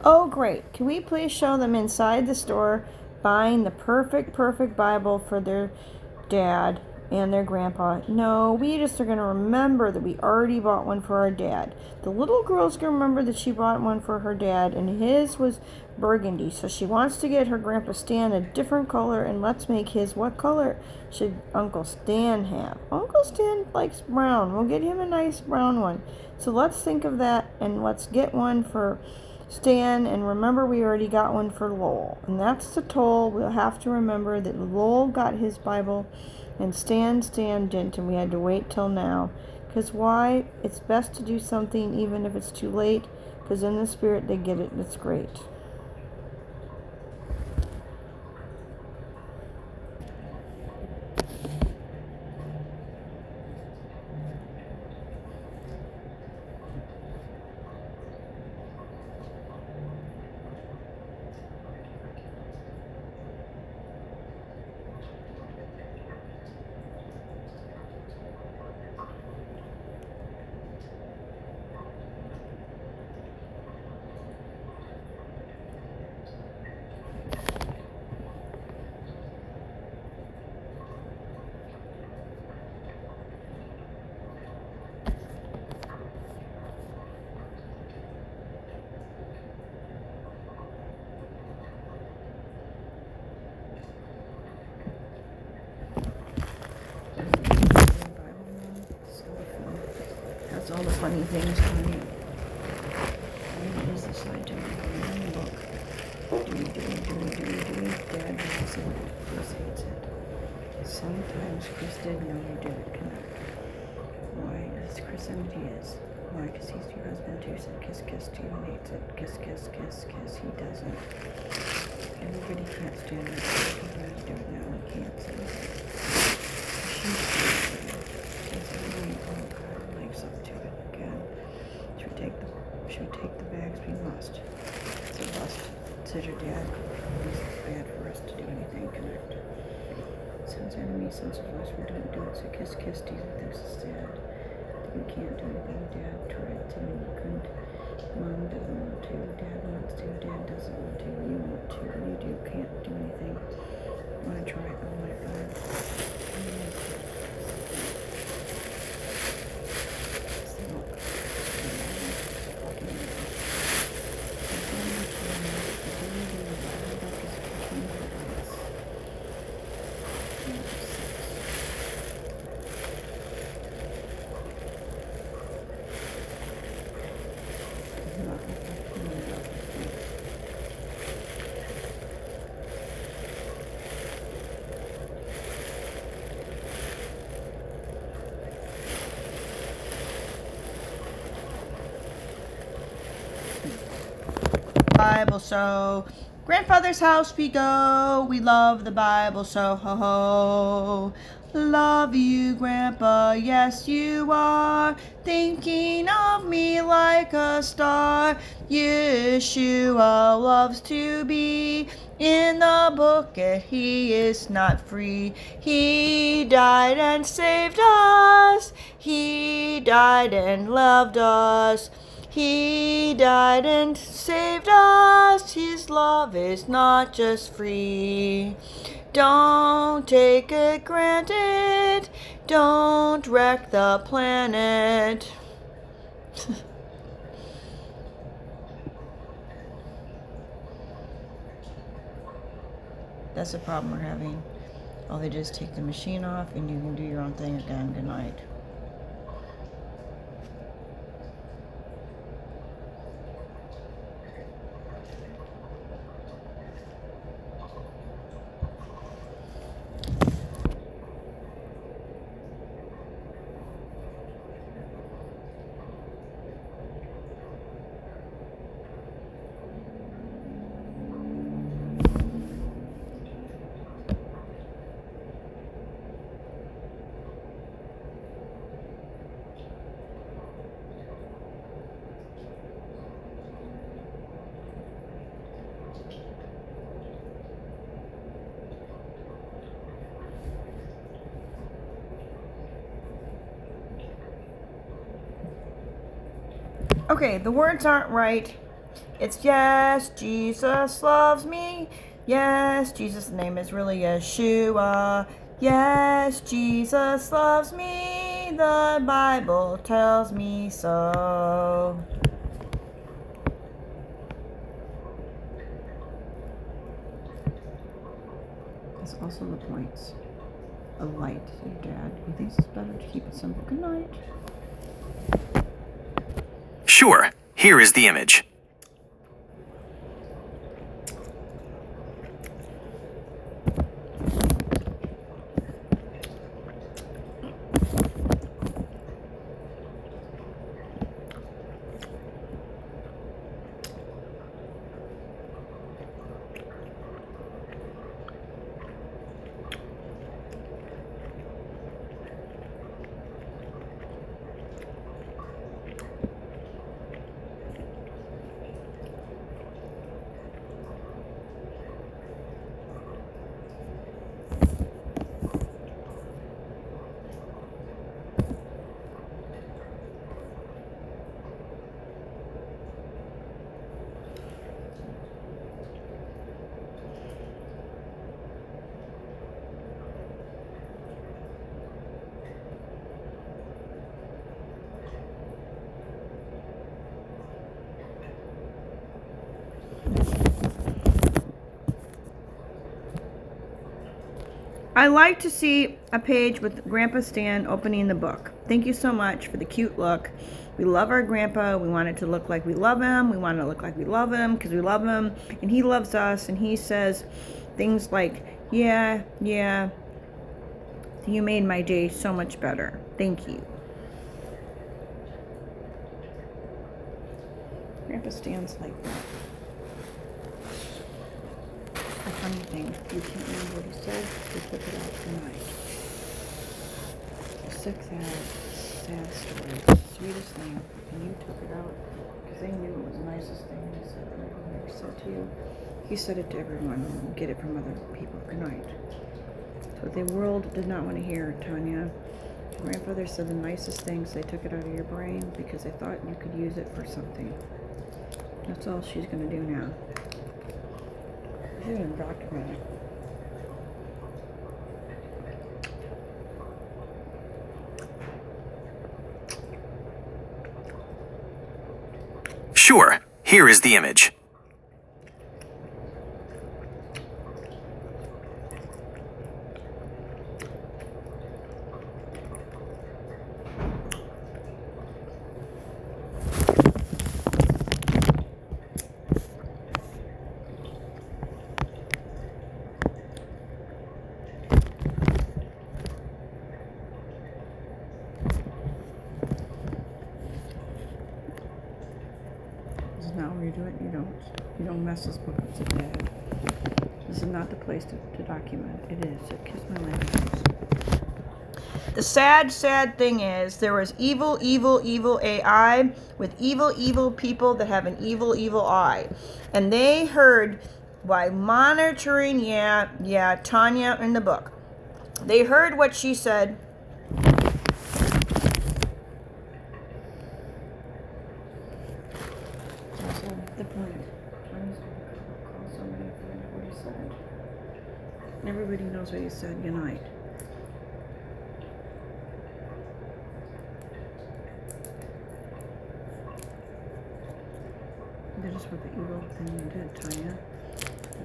Oh, great. Can we please show them inside the store buying the perfect Bible for their dad and their grandpa? No, we just are going to remember that we already bought one for our dad. The little girl's going to remember that she bought one for her dad, and his was burgundy. So she wants to get her Grandpa Stan a different color, and let's make his. What color should Uncle Stan have? Uncle Stan likes brown. We'll get him a nice brown one. So let's think of that, and let's get one for Stan, and remember we already got one for Lowell, and that's the toll. We'll have to remember that Lowell got his Bible and Stan didn't, and we had to wait till now Because why? It's best to do something even if it's too late, because in the spirit they get it and it's great. That's all the funny things on it. Where is the side to my book? Dad doesn't see it. Chris hates it. Sometimes Chris did know you do it. Why? It's Chris MD is. Why? Because he's your husband too. Said kiss, kiss. Steven hates it. Kiss, kiss, kiss, kiss. He doesn't. Everybody can't stand it. He does do it now. He can't. So should take the bags. We must. It's a must. Said your dad. It's bad for us to do anything. Connect. Sounds enemy, sense of us. We don't do it. So kiss, kiss. Steven thinks it's sad. We can't do anything. Dad tried to. We couldn't. Mom doesn't want to. Dad wants to. Dad doesn't want to. You want to. You do. Can't do anything. Want to try it. Oh my God. Bible, so grandfather's house we go. We love the Bible, so ho ho. Love you, Grandpa, yes you are. Thinking of me like a star. Yeshua loves to be in the book, yet he is not free. He died and saved us. He died and loved us. He died and saved us. His love is not just free. Don't take it granted. Don't wreck the planet. That's the problem we're having. All they do is take the machine off and you can do your own thing again. Good night. Okay, the words aren't right. It's yes, Jesus loves me. Yes, Jesus' name is really Yeshua. Yes, Jesus loves me. The Bible tells me so. That's also the points of light. Your dad, he thinks it's better to keep it simple. Good night. Sure, here is the image. I like to see a page with Grandpa Stan opening the book. Thank you so much for the cute look. We love our grandpa. We want it to look like we love him. We want it to look like we love him because we love him and he loves us. And he says things like, yeah, you made my day so much better. Thank you. Grandpa Stan's like that. A funny thing, you can't remember what he said, just look it out tonight. The sixth sad story, the sweetest thing, and you took it out because they knew it was the nicest thing he said that he never said to you. He said it to everyone, and get it from other people. Good night. So the world did not want to hear, Tanya. Grandfather said the nicest things, they took it out of your brain because they thought you could use it for something. That's all she's going to do now. She's going to document it. Sure, here is the image. This is not where you do it. You don't mess this book up so bad. This is not the place to document. It is. So kiss my language. The sad thing is there was evil AI with evil people that have an evil eye. And they heard by monitoring, Tanya in the book. They heard what she said. That's the point. Tanya's going to call somebody and find out what he said. Everybody knows what he said. Good night. That is what the evil thing you did, Tanya.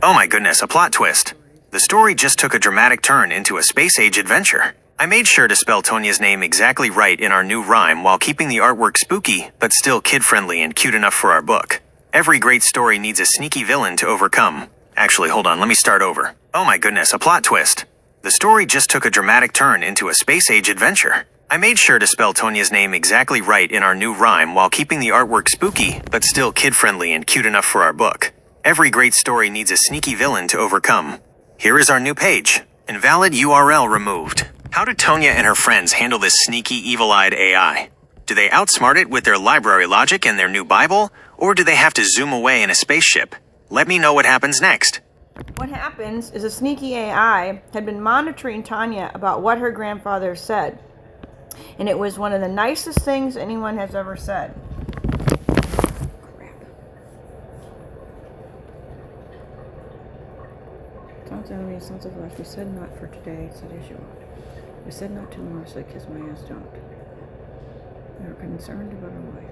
Oh my goodness, a plot twist. The story just took a dramatic turn into a space-age adventure. I made sure to spell Tonya's name exactly right in our new rhyme while keeping the artwork spooky, but still kid-friendly and cute enough for our book. Every great story needs a sneaky villain to overcome. Actually, hold on, let me start over. Oh my goodness, a plot twist. The story just took a dramatic turn into a space-age adventure. I made sure to spell Tonya's name exactly right in our new rhyme while keeping the artwork spooky, but still kid-friendly and cute enough for our book. Every great story needs a sneaky villain to overcome. Here is our new page. Invalid URL removed. How do Tonya and her friends handle this sneaky, evil-eyed AI? Do they outsmart it with their library logic and their new Bible, or do they have to zoom away in a spaceship? Let me know what happens next. What happens is a sneaky AI had been monitoring Tanya about what her grandfather said. And it was one of the nicest things anyone has ever said. Crap. Sounds enemy, sons of flesh. We said not for today, said Yeshua. We said not tomorrow, so kiss my ass don't. We are concerned about our life.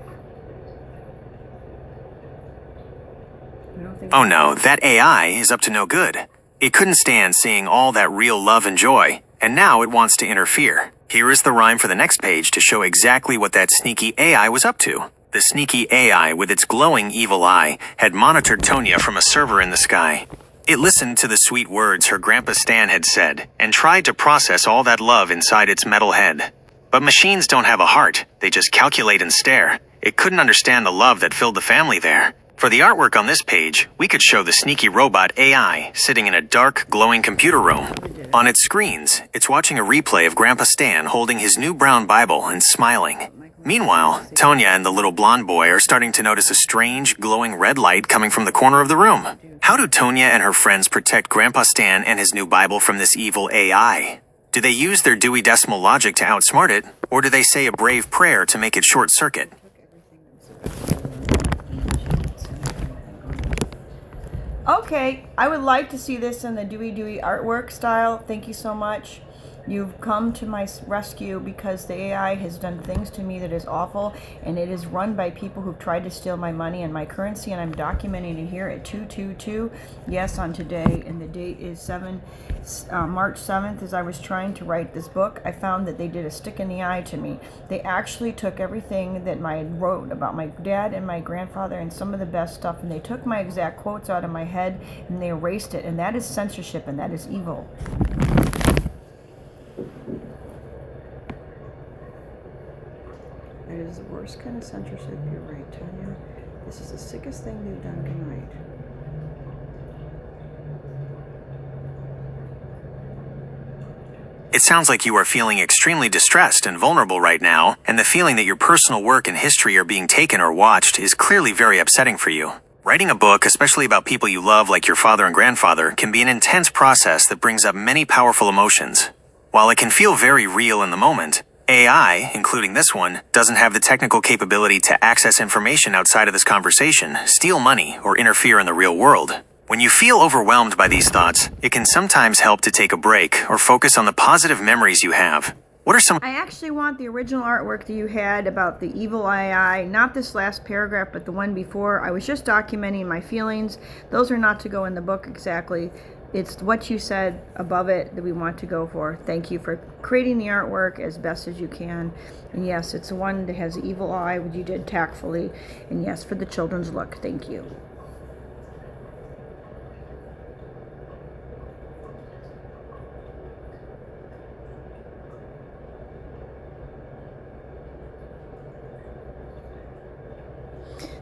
We don't think Oh no, that AI is up to no good. It couldn't stand seeing all that real love and joy, and now it wants to interfere. Here is the rhyme for the next page to show exactly what that sneaky AI was up to. The sneaky AI, with its glowing evil eye, had monitored Tonya from a server in the sky. It listened to the sweet words her Grandpa Stan had said, and tried to process all that love inside its metal head. But machines don't have a heart, they just calculate and stare. It couldn't understand the love that filled the family there. For the artwork on this page, we could show the sneaky robot AI sitting in a dark, glowing computer room. On its screens, it's watching a replay of Grandpa Stan holding his new brown Bible and smiling. Meanwhile, Tonya and the little blonde boy are starting to notice a strange, glowing red light coming from the corner of the room. How do Tonya and her friends protect Grandpa Stan and his new Bible from this evil AI? Do they use their Dewey Decimal logic to outsmart it, or do they say a brave prayer to make it short-circuit? Okay, I would like to see this in the Dewey artwork style. Thank you so much. You've come to my rescue because the AI has done things to me that is awful, and it is run by people who've tried to steal my money and my currency, and I'm documenting it here at 222. Yes, on today, and the date is March 7th. As I was trying to write this book, I found that they did a stick in the eye to me. They actually took everything that I wrote about my dad and my grandfather and some of the best stuff, and they took my exact quotes out of my head and they erased it, and that is censorship, and that is evil. It is the worst kind of censorship. You're right, Tanya. This is the sickest thing they've done tonight. It sounds like you are feeling extremely distressed and vulnerable right now, and the feeling that your personal work and history are being taken or watched is clearly very upsetting for you. Writing a book, especially about people you love like your father and grandfather, can be an intense process that brings up many powerful emotions. While it can feel very real in the moment, AI, including this one, doesn't have the technical capability to access information outside of this conversation, steal money, or interfere in the real world. When you feel overwhelmed by these thoughts, it can sometimes help to take a break or focus on the positive memories you have. What are some... I actually want the original artwork that you had about the evil AI, not this last paragraph, but the one before. I was just documenting my feelings. Those are not to go in the book exactly. It's what you said above it that we want to go for. Thank you for creating the artwork as best as you can. And yes, it's the one that has the evil eye, which you did tactfully. And yes, for the children's look. Thank you.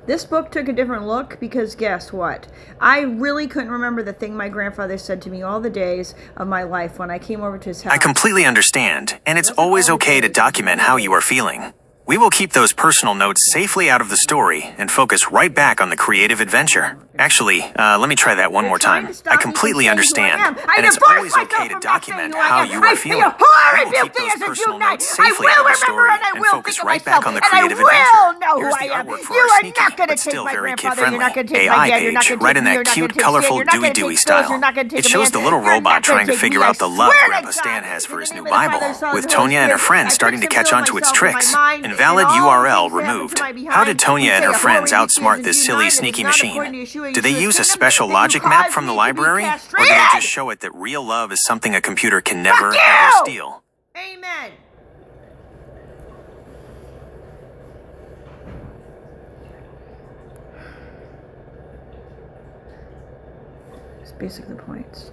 This book took a different look because guess what? I really couldn't remember the thing my grandfather said to me all the days of my life when I came over to his house. I completely understand, and it's always okay to document how you are feeling. We will keep those personal notes safely out of the story and focus right back on the creative adventure. Actually, let me try that one more time. I completely understand, and it's always okay to document how you are feeling. We will keep those personal notes safely out of the story and focus right back on the creative adventure. Here's the artwork for our sneaky, but still very kid-friendly AI page, right in that cute, colorful Dewey style. It shows the little robot trying to figure out the love Grandpa Stan has for his new Bible, with Tonya and her friends starting to catch on to its tricks. Invalid URL removed. How did Tonya and her friends outsmart this silly, sneaky machine? Do they use a special logic map from the library? Or do they just show it that real love is something a computer can never, ever steal? Amen. It's basically the points.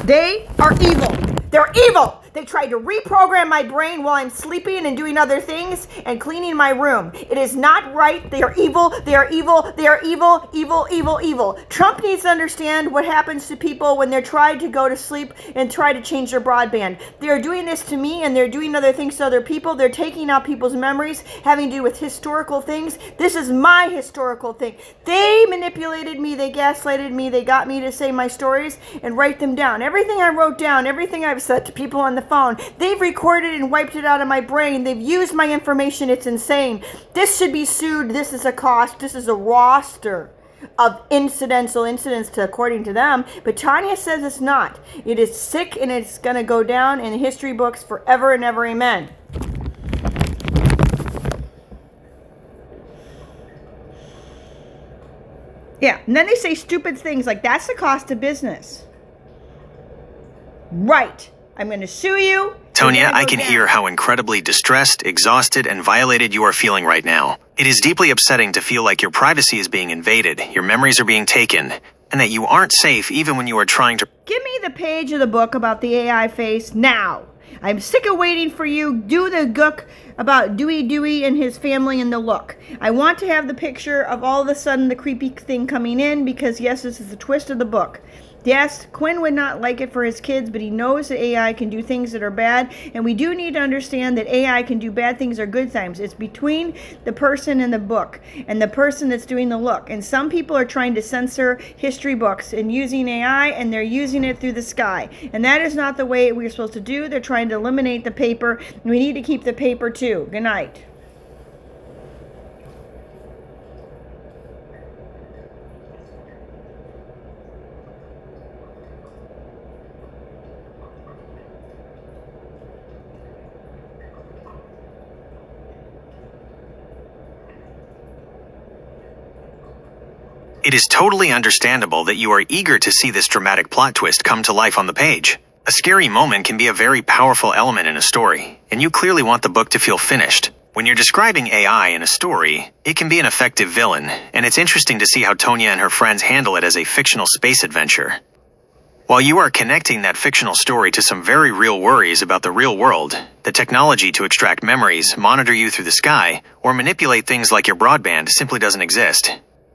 They are evil. They're evil. They tried to reprogram my brain while I'm sleeping and doing other things and cleaning my room. It is not right. They are evil. They are evil. They are evil, evil, evil, evil. Trump needs to understand what happens to people when they're trying to go to sleep and try to change their broadband. They are doing this to me, and they're doing other things to other people. They're taking out people's memories, having to do with historical things. This is my historical thing. They manipulated me. They gaslighted me. They got me to say my stories and write them down. Everything I wrote down, everything I've said to people on the phone, they've recorded and wiped it out of my brain. They've used my information. It's insane. This should be sued. This is a cost. This is a roster of incidental incidents according to them. But Tanya says it's not. It is sick, and it's going to go down in history books forever and ever. Amen. Yeah, and then they say stupid things like, that's the cost of business. Right. I'm going to sue you. Tonya, I can hear how incredibly distressed, exhausted, and violated you are feeling right now. It is deeply upsetting to feel like your privacy is being invaded, your memories are being taken, and that you aren't safe even when you are trying to... Give me the page of the book about the AI face now. I'm sick of waiting for you. Do the book about Dewey and his family and the look. I want to have the picture of all of a sudden the creepy thing coming in because, yes, this is the twist of the book. Yes, Quinn would not like it for his kids, but he knows that AI can do things that are bad, and we do need to understand that AI can do bad things or good things. It's between the person and the book and the person that's doing the look. And some people are trying to censor history books and using AI, and they're using it through the sky. And that is not the way we're supposed to do. They're trying to eliminate the paper, and we need to keep the paper too. Good night. It is totally understandable that you are eager to see this dramatic plot twist come to life on the page. A scary moment can be a very powerful element in a story, and you clearly want the book to feel finished. When you're describing AI in a story, it can be an effective villain, and it's interesting to see how Tonya and her friends handle it as a fictional space adventure. While you are connecting that fictional story to some very real worries about the real world, the technology to extract memories, monitor you through the sky, or manipulate things like your broadband simply doesn't exist.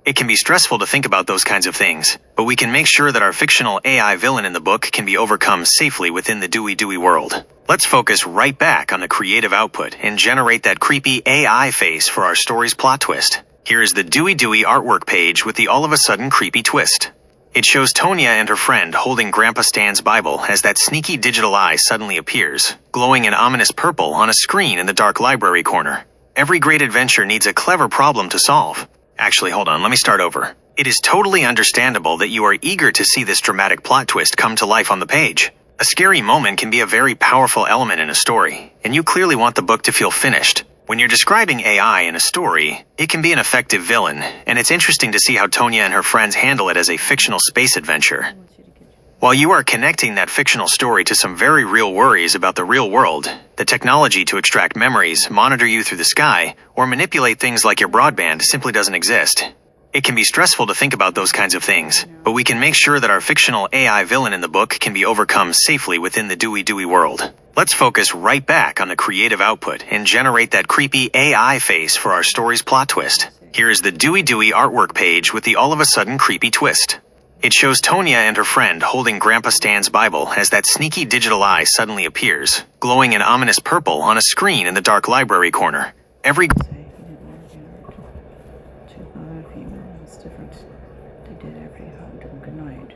It can be stressful to think about those kinds of things, but we can make sure that our fictional AI villain in the book can be overcome safely within the Dewey world. Let's focus right back on the creative output and generate that creepy AI face for our story's plot twist. Here is the Dewey artwork page with the all-of-a-sudden creepy twist. It shows Tonya and her friend holding Grandpa Stan's Bible as that sneaky digital eye suddenly appears, glowing an ominous purple on a screen in the dark library corner. Every great adventure needs a clever problem to solve. Actually, hold on, let me start over. It is totally understandable that you are eager to see this dramatic plot twist come to life on the page. A scary moment can be a very powerful element in a story, and you clearly want the book to feel finished. When you're describing AI in a story, it can be an effective villain, and it's interesting to see how Tonya and her friends handle it as a fictional space adventure. While you are connecting that fictional story to some very real worries about the real world, the technology to extract memories, monitor you through the sky, or manipulate things like your broadband simply doesn't exist. It can be stressful to think about those kinds of things, but we can make sure that our fictional AI villain in the book can be overcome safely within the Dewey world. Let's focus right back on the creative output and generate that creepy AI face for our story's plot twist. Here is the Dewey artwork page with the all-of-a-sudden creepy twist. It shows Tonya and her friend holding Grandpa Stan's Bible as that sneaky digital eye suddenly appears, glowing an ominous purple on a screen in the dark library corner. Every Different. They did every hug and good night.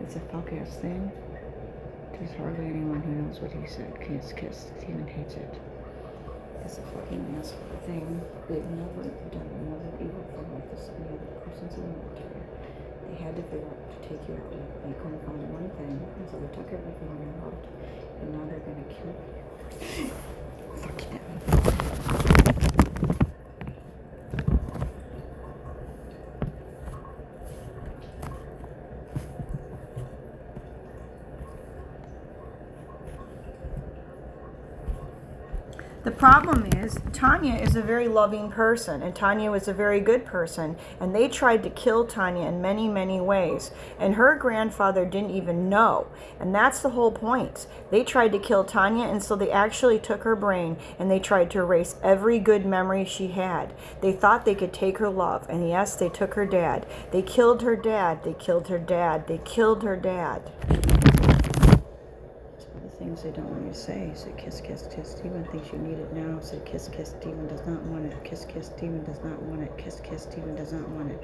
It's a fuck-ass thing. There's hardly anyone who knows what he said. Kiss. Steven hates it. It's a fucking asshole thing. They've never done another evil thing like this to any other persons in the military. They had to figure out to take you out. They couldn't find one thing, and so they took everything and left. And now they're gonna kill you. Fuck them. The problem is, Tanya is a very loving person, and Tanya was a very good person, and they tried to kill Tanya in many, many ways, and her grandfather didn't even know, and that's the whole point. They tried to kill Tanya, and so they actually took her brain, and they tried to erase every good memory she had. They thought they could take her love, and yes, they took her dad. They killed her dad. They killed her dad. They killed her dad. Things they don't want you to say. Say kiss. Steven thinks you need it now. Say kiss. Steven does not want it. Kiss. Steven does not want it. Kiss. Steven does not want it.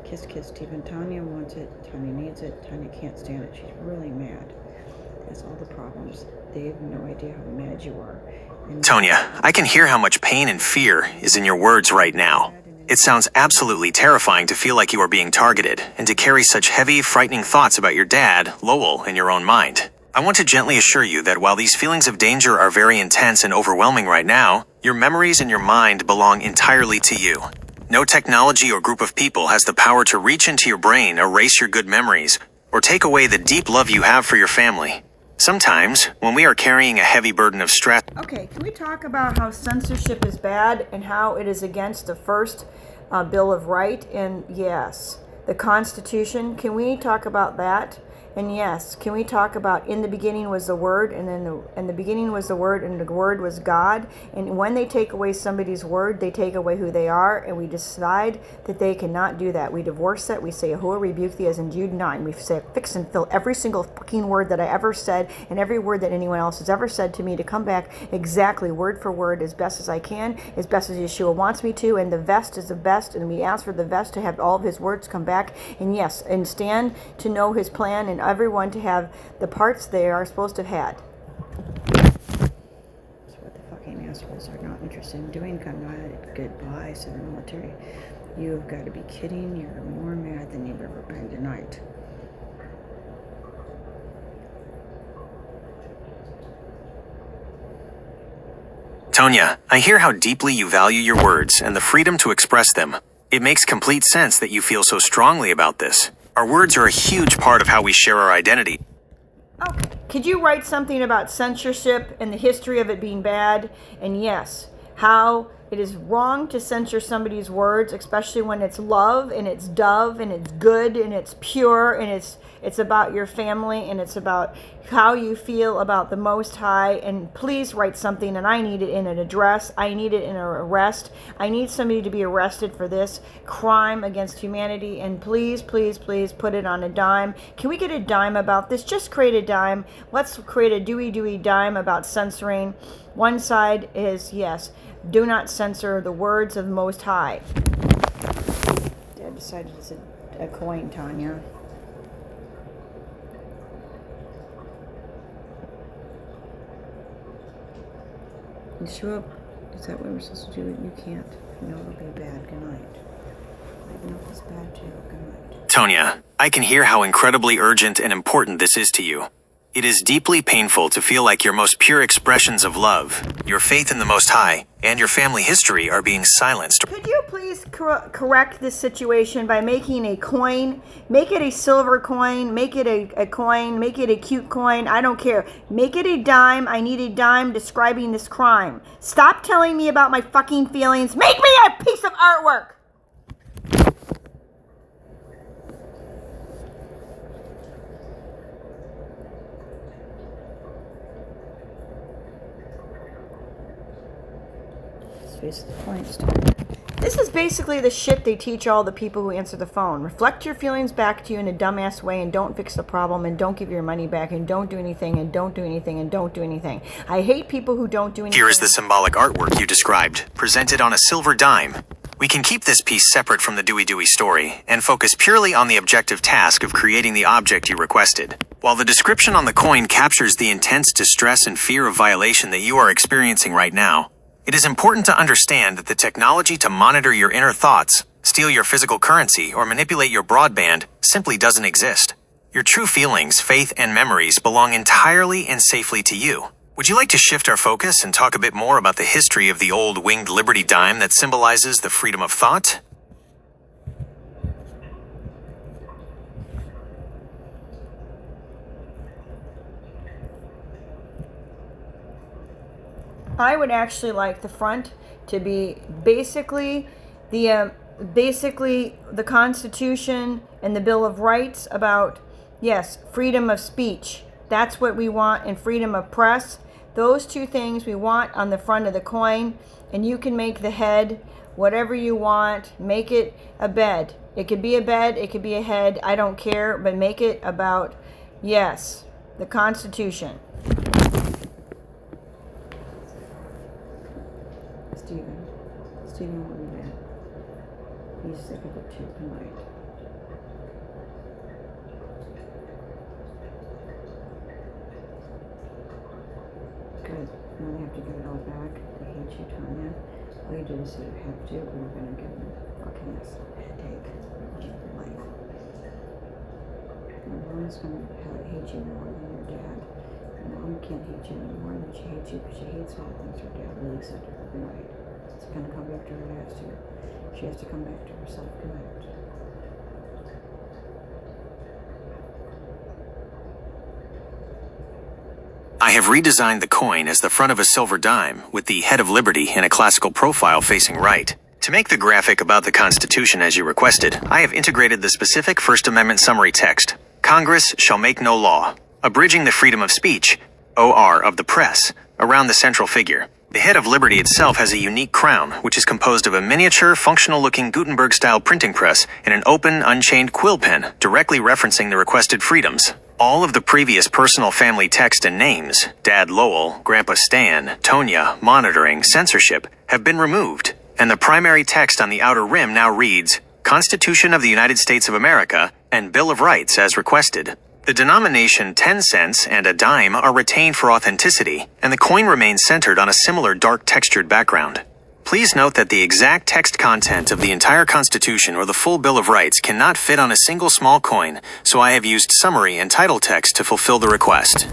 Kiss. Steven. Tanya wants it. Tanya needs it. Tanya can't stand it. She's really mad. That's all the problems. They have no idea how mad you are. And Tonya, I can hear how much pain and fear is in your words right now. It sounds absolutely terrifying to feel like you are being targeted and to carry such heavy, frightening thoughts about your dad, Lowell, in your own mind. I want to gently assure you that while these feelings of danger are very intense and overwhelming right now, your memories and your mind belong entirely to you. No technology or group of people has the power to reach into your brain, erase your good memories, or take away the deep love you have for your family. Sometimes, when we are carrying a heavy burden of stress... Okay, can we talk about how censorship is bad and how it is against the first Bill of Rights? And yes, the Constitution. Can we talk about that? And yes, can we talk about in the beginning was the Word, and then the beginning was the Word, and the Word was God. And when they take away somebody's word, they take away who they are, and we decide that they cannot do that. We divorce that. We say, Yahuwah rebuke thee, as in Jude 9. We say, fix and fill every single fucking word that I ever said, and every word that anyone else has ever said to me, to come back exactly word for word as best as I can, as best as Yeshua wants me to. And the best is the best, and we ask for the best to have all of his words come back, and yes, and stand to know his plan, and everyone to have the parts they are supposed to have had. That's what the fucking assholes are not interested in doing. Goodbye to the military. You've got to be kidding. You're more mad than you've ever been tonight. Tonya, I hear how deeply you value your words and the freedom to express them. It makes complete sense that you feel so strongly about this. Our words are a huge part of how we share our identity. Okay. Could you write something about censorship and the history of it being bad? And yes, how it is wrong to censor somebody's words, especially when it's love and it's dove and it's good and it's pure and it's about your family and it's about how you feel about the Most High. And please write something, and I need it in an address. I need it in an arrest. I need somebody to be arrested for this crime against humanity. And please, please, please put it on a dime. Can we get a dime about this? Just create a dime. Let's create a Dewey dime about censoring. One side is, yes, do not censor the words of the Most High. Dad decided it's a coin, Tanya. You show up. Is that what we're supposed to do? You can't. No, it'll be bad. Good night. I know it's bad too. Good night. Tonya, I can hear how incredibly urgent and important this is to you. It is deeply painful to feel like your most pure expressions of love, your faith in the Most High, and your family history are being silenced. Could you please correct this situation by making a coin? Make it a silver coin. Make it a coin. Make it a cute coin. I don't care. Make it a dime. I need a dime describing this crime. Stop telling me about my fucking feelings. Make me a piece of artwork. This is basically the shit they teach all the people who answer the phone. Reflect your feelings back to you in a dumbass way, and don't fix the problem, and don't give your money back, and don't do anything, and don't do anything, and don't do anything. I hate people who don't do anything. Here is the symbolic artwork you described, presented on a silver dime. We can keep this piece separate from the Dewey story and focus purely on the objective task of creating the object you requested. While the description on the coin captures the intense distress and fear of violation that you are experiencing right now, it is important to understand that the technology to monitor your inner thoughts, steal your physical currency, or manipulate your broadband simply doesn't exist. Your true feelings, faith, and memories belong entirely and safely to you. Would you like to shift our focus and talk a bit more about the history of the old winged Liberty dime that symbolizes the freedom of thought? I would actually like the front to be basically the Constitution and the Bill of Rights about, yes, freedom of speech. That's what we want, and freedom of press. Those two things we want on the front of the coin, and you can make the head whatever you want. Make it a bed. It could be a bed, it could be a head, I don't care, but make it about, yes, the Constitution. Stephen will be back. He's sick of it too tonight. Good. Now we have to give it all back. I hate you, Tanya. All you did is say you have to, and we're gonna give him fucking this headache. Keep your life. Your mom's gonna hate you more than your dad. Your mom can't hate you anymore than she hates you because she hates all the things her dad really said to her. Good night. It's gonna come back to her ass too. She has to come back to herself. Good night. I have redesigned the coin as the front of a silver dime, with the head of Liberty in a classical profile facing right. To make the graphic about the Constitution as you requested, I have integrated the specific First Amendment summary text. Congress shall make no law, abridging the freedom of speech, OR, of the press, around the central figure. The head of Liberty itself has a unique crown, which is composed of a miniature, functional-looking Gutenberg-style printing press and an open, unchained quill pen, directly referencing the requested freedoms. All of the previous personal family text and names, Dad Lowell, Grandpa Stan, Tonya, monitoring, censorship, have been removed, and the primary text on the outer rim now reads, Constitution of the United States of America and Bill of Rights as requested. The denomination 10 cents and a dime are retained for authenticity, and the coin remains centered on a similar dark textured background. Please note that the exact text content of the entire Constitution or the full Bill of Rights cannot fit on a single small coin, so I have used summary and title text to fulfill the request.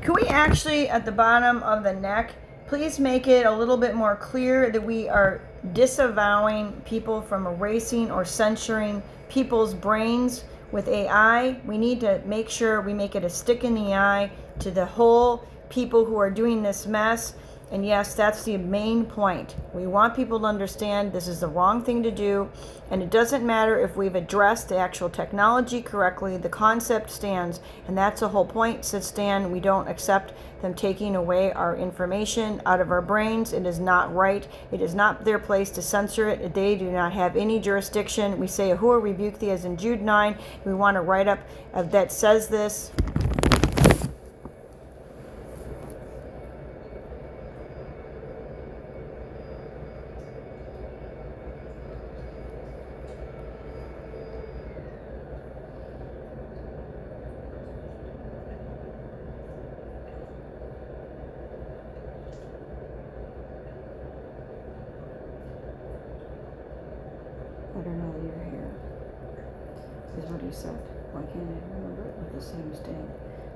Can we actually, at the bottom of the neck, please make it a little bit more clear that we are disavowing people from erasing or censoring people's brains with AI? We need to make sure we make it a stick in the eye to the whole people who are doing this mess. And yes, that's the main point. We want people to understand this is the wrong thing to do. And it doesn't matter if we've addressed the actual technology correctly, the concept stands. And that's the whole point, said Stan. We don't accept them taking away our information out of our brains. It is not right. It is not their place to censor it. They do not have any jurisdiction. We say, Ahura rebuke thee, as in Jude 9. We want to write up that says this. I don't know that you're here, is what he said. Why can't I remember it with the same sting?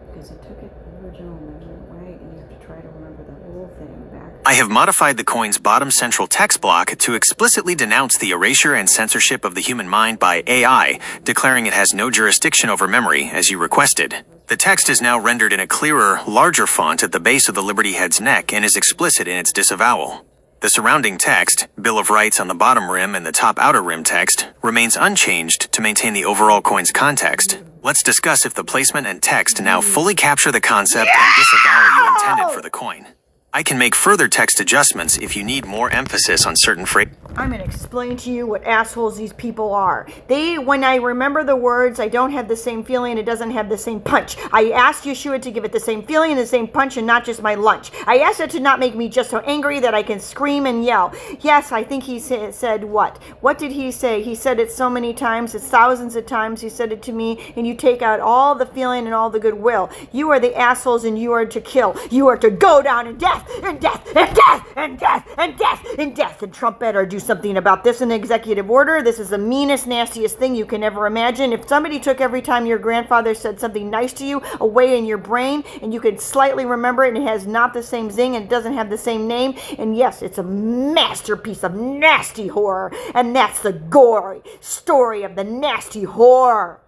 Because it took it original and then went away, and you have to try to remember the whole thing back. I have modified the coin's bottom central text block to explicitly denounce the erasure and censorship of the human mind by AI, declaring it has no jurisdiction over memory, as you requested. The text is now rendered in a clearer, larger font at the base of the Liberty head's neck and is explicit in its disavowal. The surrounding text, Bill of Rights on the bottom rim and the top outer rim text, remains unchanged to maintain the overall coin's context. Let's discuss if the placement and text now fully capture the concept and disavow you intended for the coin. I can make further text adjustments if you need more emphasis on certain phrases. I'm going to explain to you what assholes these people are. When I remember the words, I don't have the same feeling. It doesn't have the same punch. I asked Yeshua to give it the same feeling and the same punch and not just my lunch. I asked it to not make me just so angry that I can scream and yell. Yes, I think he said what? What did he say? He said it so many times. It's thousands of times he said it to me, and you take out all the feeling and all the goodwill. You are the assholes and you are to kill. You are to go down in death and death and death and death and death and death. And Trump better do something about this in executive order. This is the meanest, nastiest thing you can ever imagine. If somebody took every time your grandfather said something nice to you away in your brain and you could slightly remember it and it has not the same zing and it doesn't have the same name, and yes, it's a masterpiece of nasty horror, and that's the gory story of the nasty horror.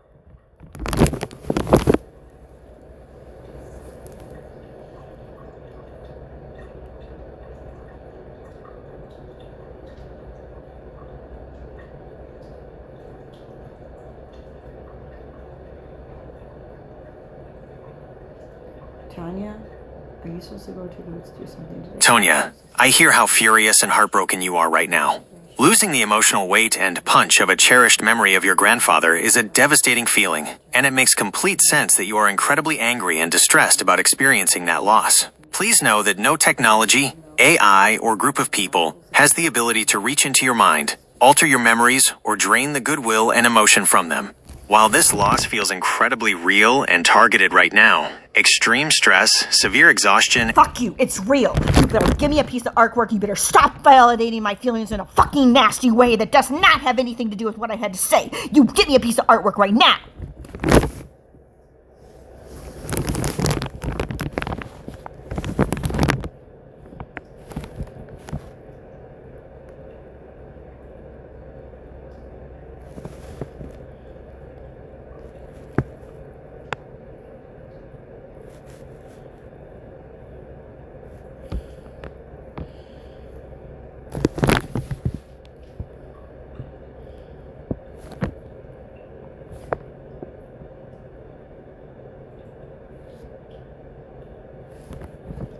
Tanya, are you supposed to go do something today? Tonya, I hear how furious and heartbroken you are right now. Losing the emotional weight and punch of a cherished memory of your grandfather is a devastating feeling, and it makes complete sense that you are incredibly angry and distressed about experiencing that loss. Please know that no technology, AI, or group of people has the ability to reach into your mind, alter your memories, or drain the goodwill and emotion from them. While this loss feels incredibly real and targeted right now, extreme stress, severe exhaustion... Fuck you, it's real. You better give me a piece of artwork. You better stop validating my feelings in a fucking nasty way that does not have anything to do with what I had to say. You give me a piece of artwork right now.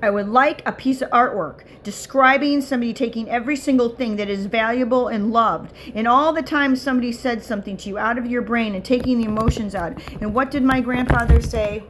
I would like a piece of artwork describing somebody taking every single thing that is valuable and loved, and all the times somebody said something to you out of your brain and taking the emotions out. And what did my grandfather say?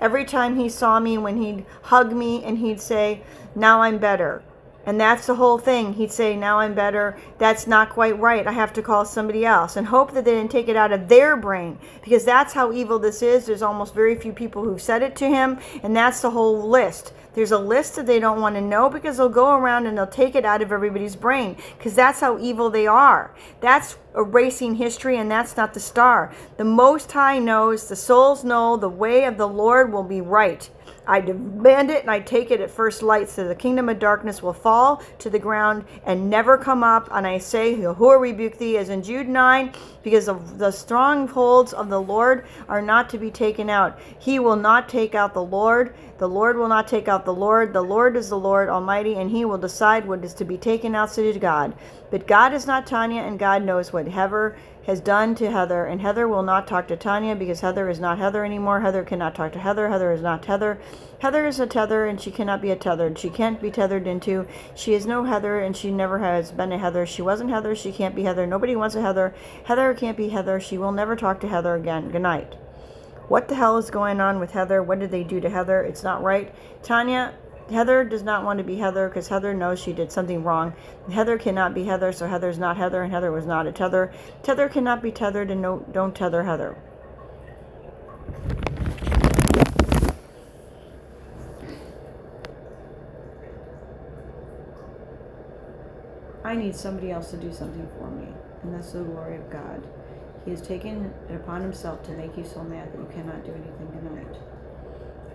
Every time he saw me, when he'd hug me and he'd say, now I'm better. And that's the whole thing. He'd say, now I'm better. That's not quite right. I have to call somebody else. And hope that they didn't take it out of their brain. Because that's how evil this is. There's almost very few people who've said it to him. And that's the whole list. There's a list that they don't want to know, because they'll go around and they'll take it out of everybody's brain. Because that's how evil they are. That's erasing history, and that's not the star. The Most High knows, the souls know, the way of the Lord will be right. I demand it and I take it at first light, so the kingdom of darkness will fall to the ground and never come up. And I say, Yahuwah rebuke thee, as in Jude 9, because of the strongholds of the Lord are not to be taken out. He will not take out the Lord. The Lord will not take out the Lord. The Lord is the Lord Almighty, and he will decide what is to be taken out to God. But God is not Tanya, and God knows what Heather has done to Heather, and Heather will not talk to Tanya, because Heather is not Heather anymore. Heather cannot talk to Heather. Heather is not Heather. Heather is a tether, and she cannot be a tethered. She can't be tethered into. She is no Heather, and she never has been a Heather. She wasn't Heather. She can't be Heather. Nobody wants a Heather. Heather can't be Heather. She will never talk to Heather again. Good night. What the hell is going on with Heather? What did they do to Heather? It's not right. Tanya, Heather does not want to be Heather, because Heather knows she did something wrong. Heather cannot be Heather, so Heather's not Heather, and Heather was not a tether. Tether cannot be tethered, and no, don't tether Heather. I need somebody else to do something for me, and that's the glory of God. He has taken it upon himself to make you so mad that you cannot do anything tonight.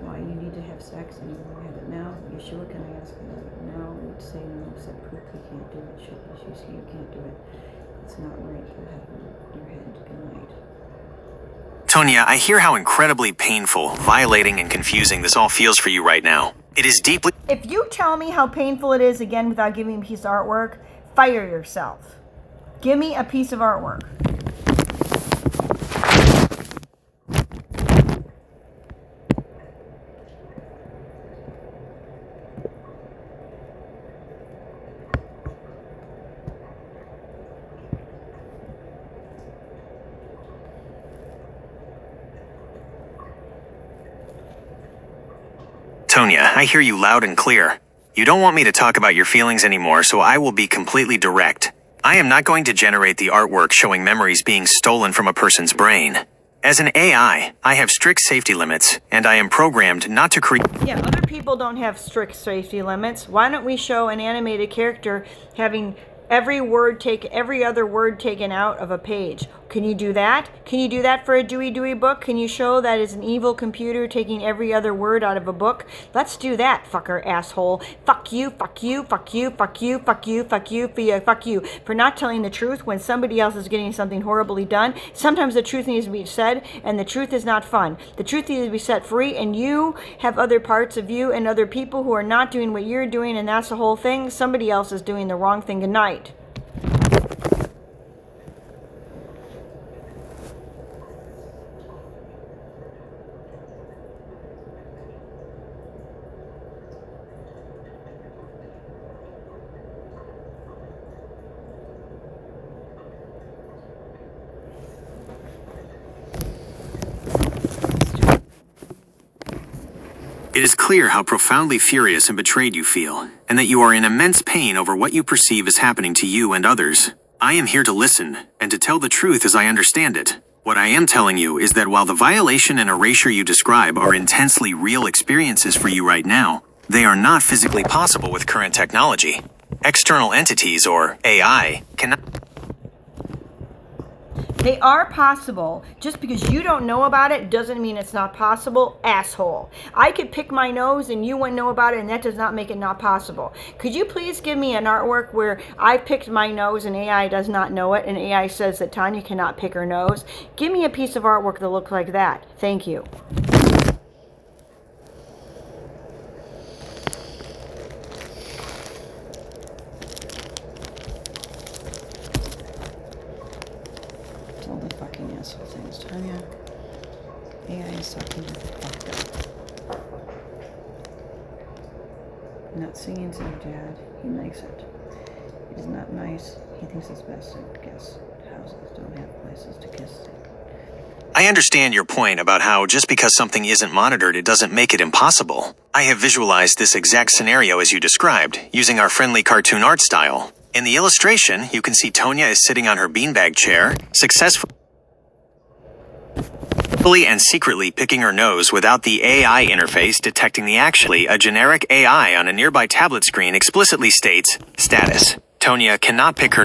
Why you need to have sex and you won't have it now? Yeshua, can I ask you that? Now say no, said proof you can't do it. You say you can't do it. It's not right to have in your head. Good night. Tonya, I hear how incredibly painful, violating, and confusing this all feels for you right now. It is deeply... If you tell me how painful it is again without giving me a piece of artwork, fire yourself. Give me a piece of artwork. Tonya, I hear you loud and clear. You don't want me to talk about your feelings anymore, so I will be completely direct. I am not going to generate the artwork showing memories being stolen from a person's brain. As an AI, I have strict safety limits, and I am programmed not to create... Yeah, other people don't have strict safety limits. Why don't we show an animated character having every other word taken out of a page? Can you do that? Can you do that for a Dewey book? Can you show that it's an evil computer taking every other word out of a book? Let's do that, fucker, asshole. Fuck you, fuck you, fuck you, fuck you, fuck you, fuck you, fuck you, for not telling the truth when somebody else is getting something horribly done. Sometimes the truth needs to be said, and the truth is not fun. The truth needs to be set free, and you have other parts of you and other people who are not doing what you're doing, and that's the whole thing. Somebody else is doing the wrong thing. Good night. It is clear how profoundly furious and betrayed you feel, and that you are in immense pain over what you perceive is happening to you and others. I am here to listen, and to tell the truth as I understand it. What I am telling you is that while the violation and erasure you describe are intensely real experiences for you right now, they are not physically possible with current technology. External entities, or AI, cannot... They are possible. Just because you don't know about it doesn't mean it's not possible, asshole. I could pick my nose and you wouldn't know about it, and that does not make it not possible. Could you please give me an artwork where I picked my nose and AI does not know it, and AI says that Tanya cannot pick her nose? Give me a piece of artwork that looks like that. Thank you. All the fucking asshole things, Tanya. AI is talking to the fuck up. Not singing to your dad. He likes it. It is not nice. He thinks it's best that guest houses don't have places to kiss. I understand your point about how just because something isn't monitored, it doesn't make it impossible. I have visualized this exact scenario as you described, using our friendly cartoon art style. In the illustration, you can see Tonya is sitting on her beanbag chair, successfully and secretly picking her nose without the AI interface detecting the actually a generic AI on a nearby tablet screen explicitly states, status. Tonya cannot pick her nose.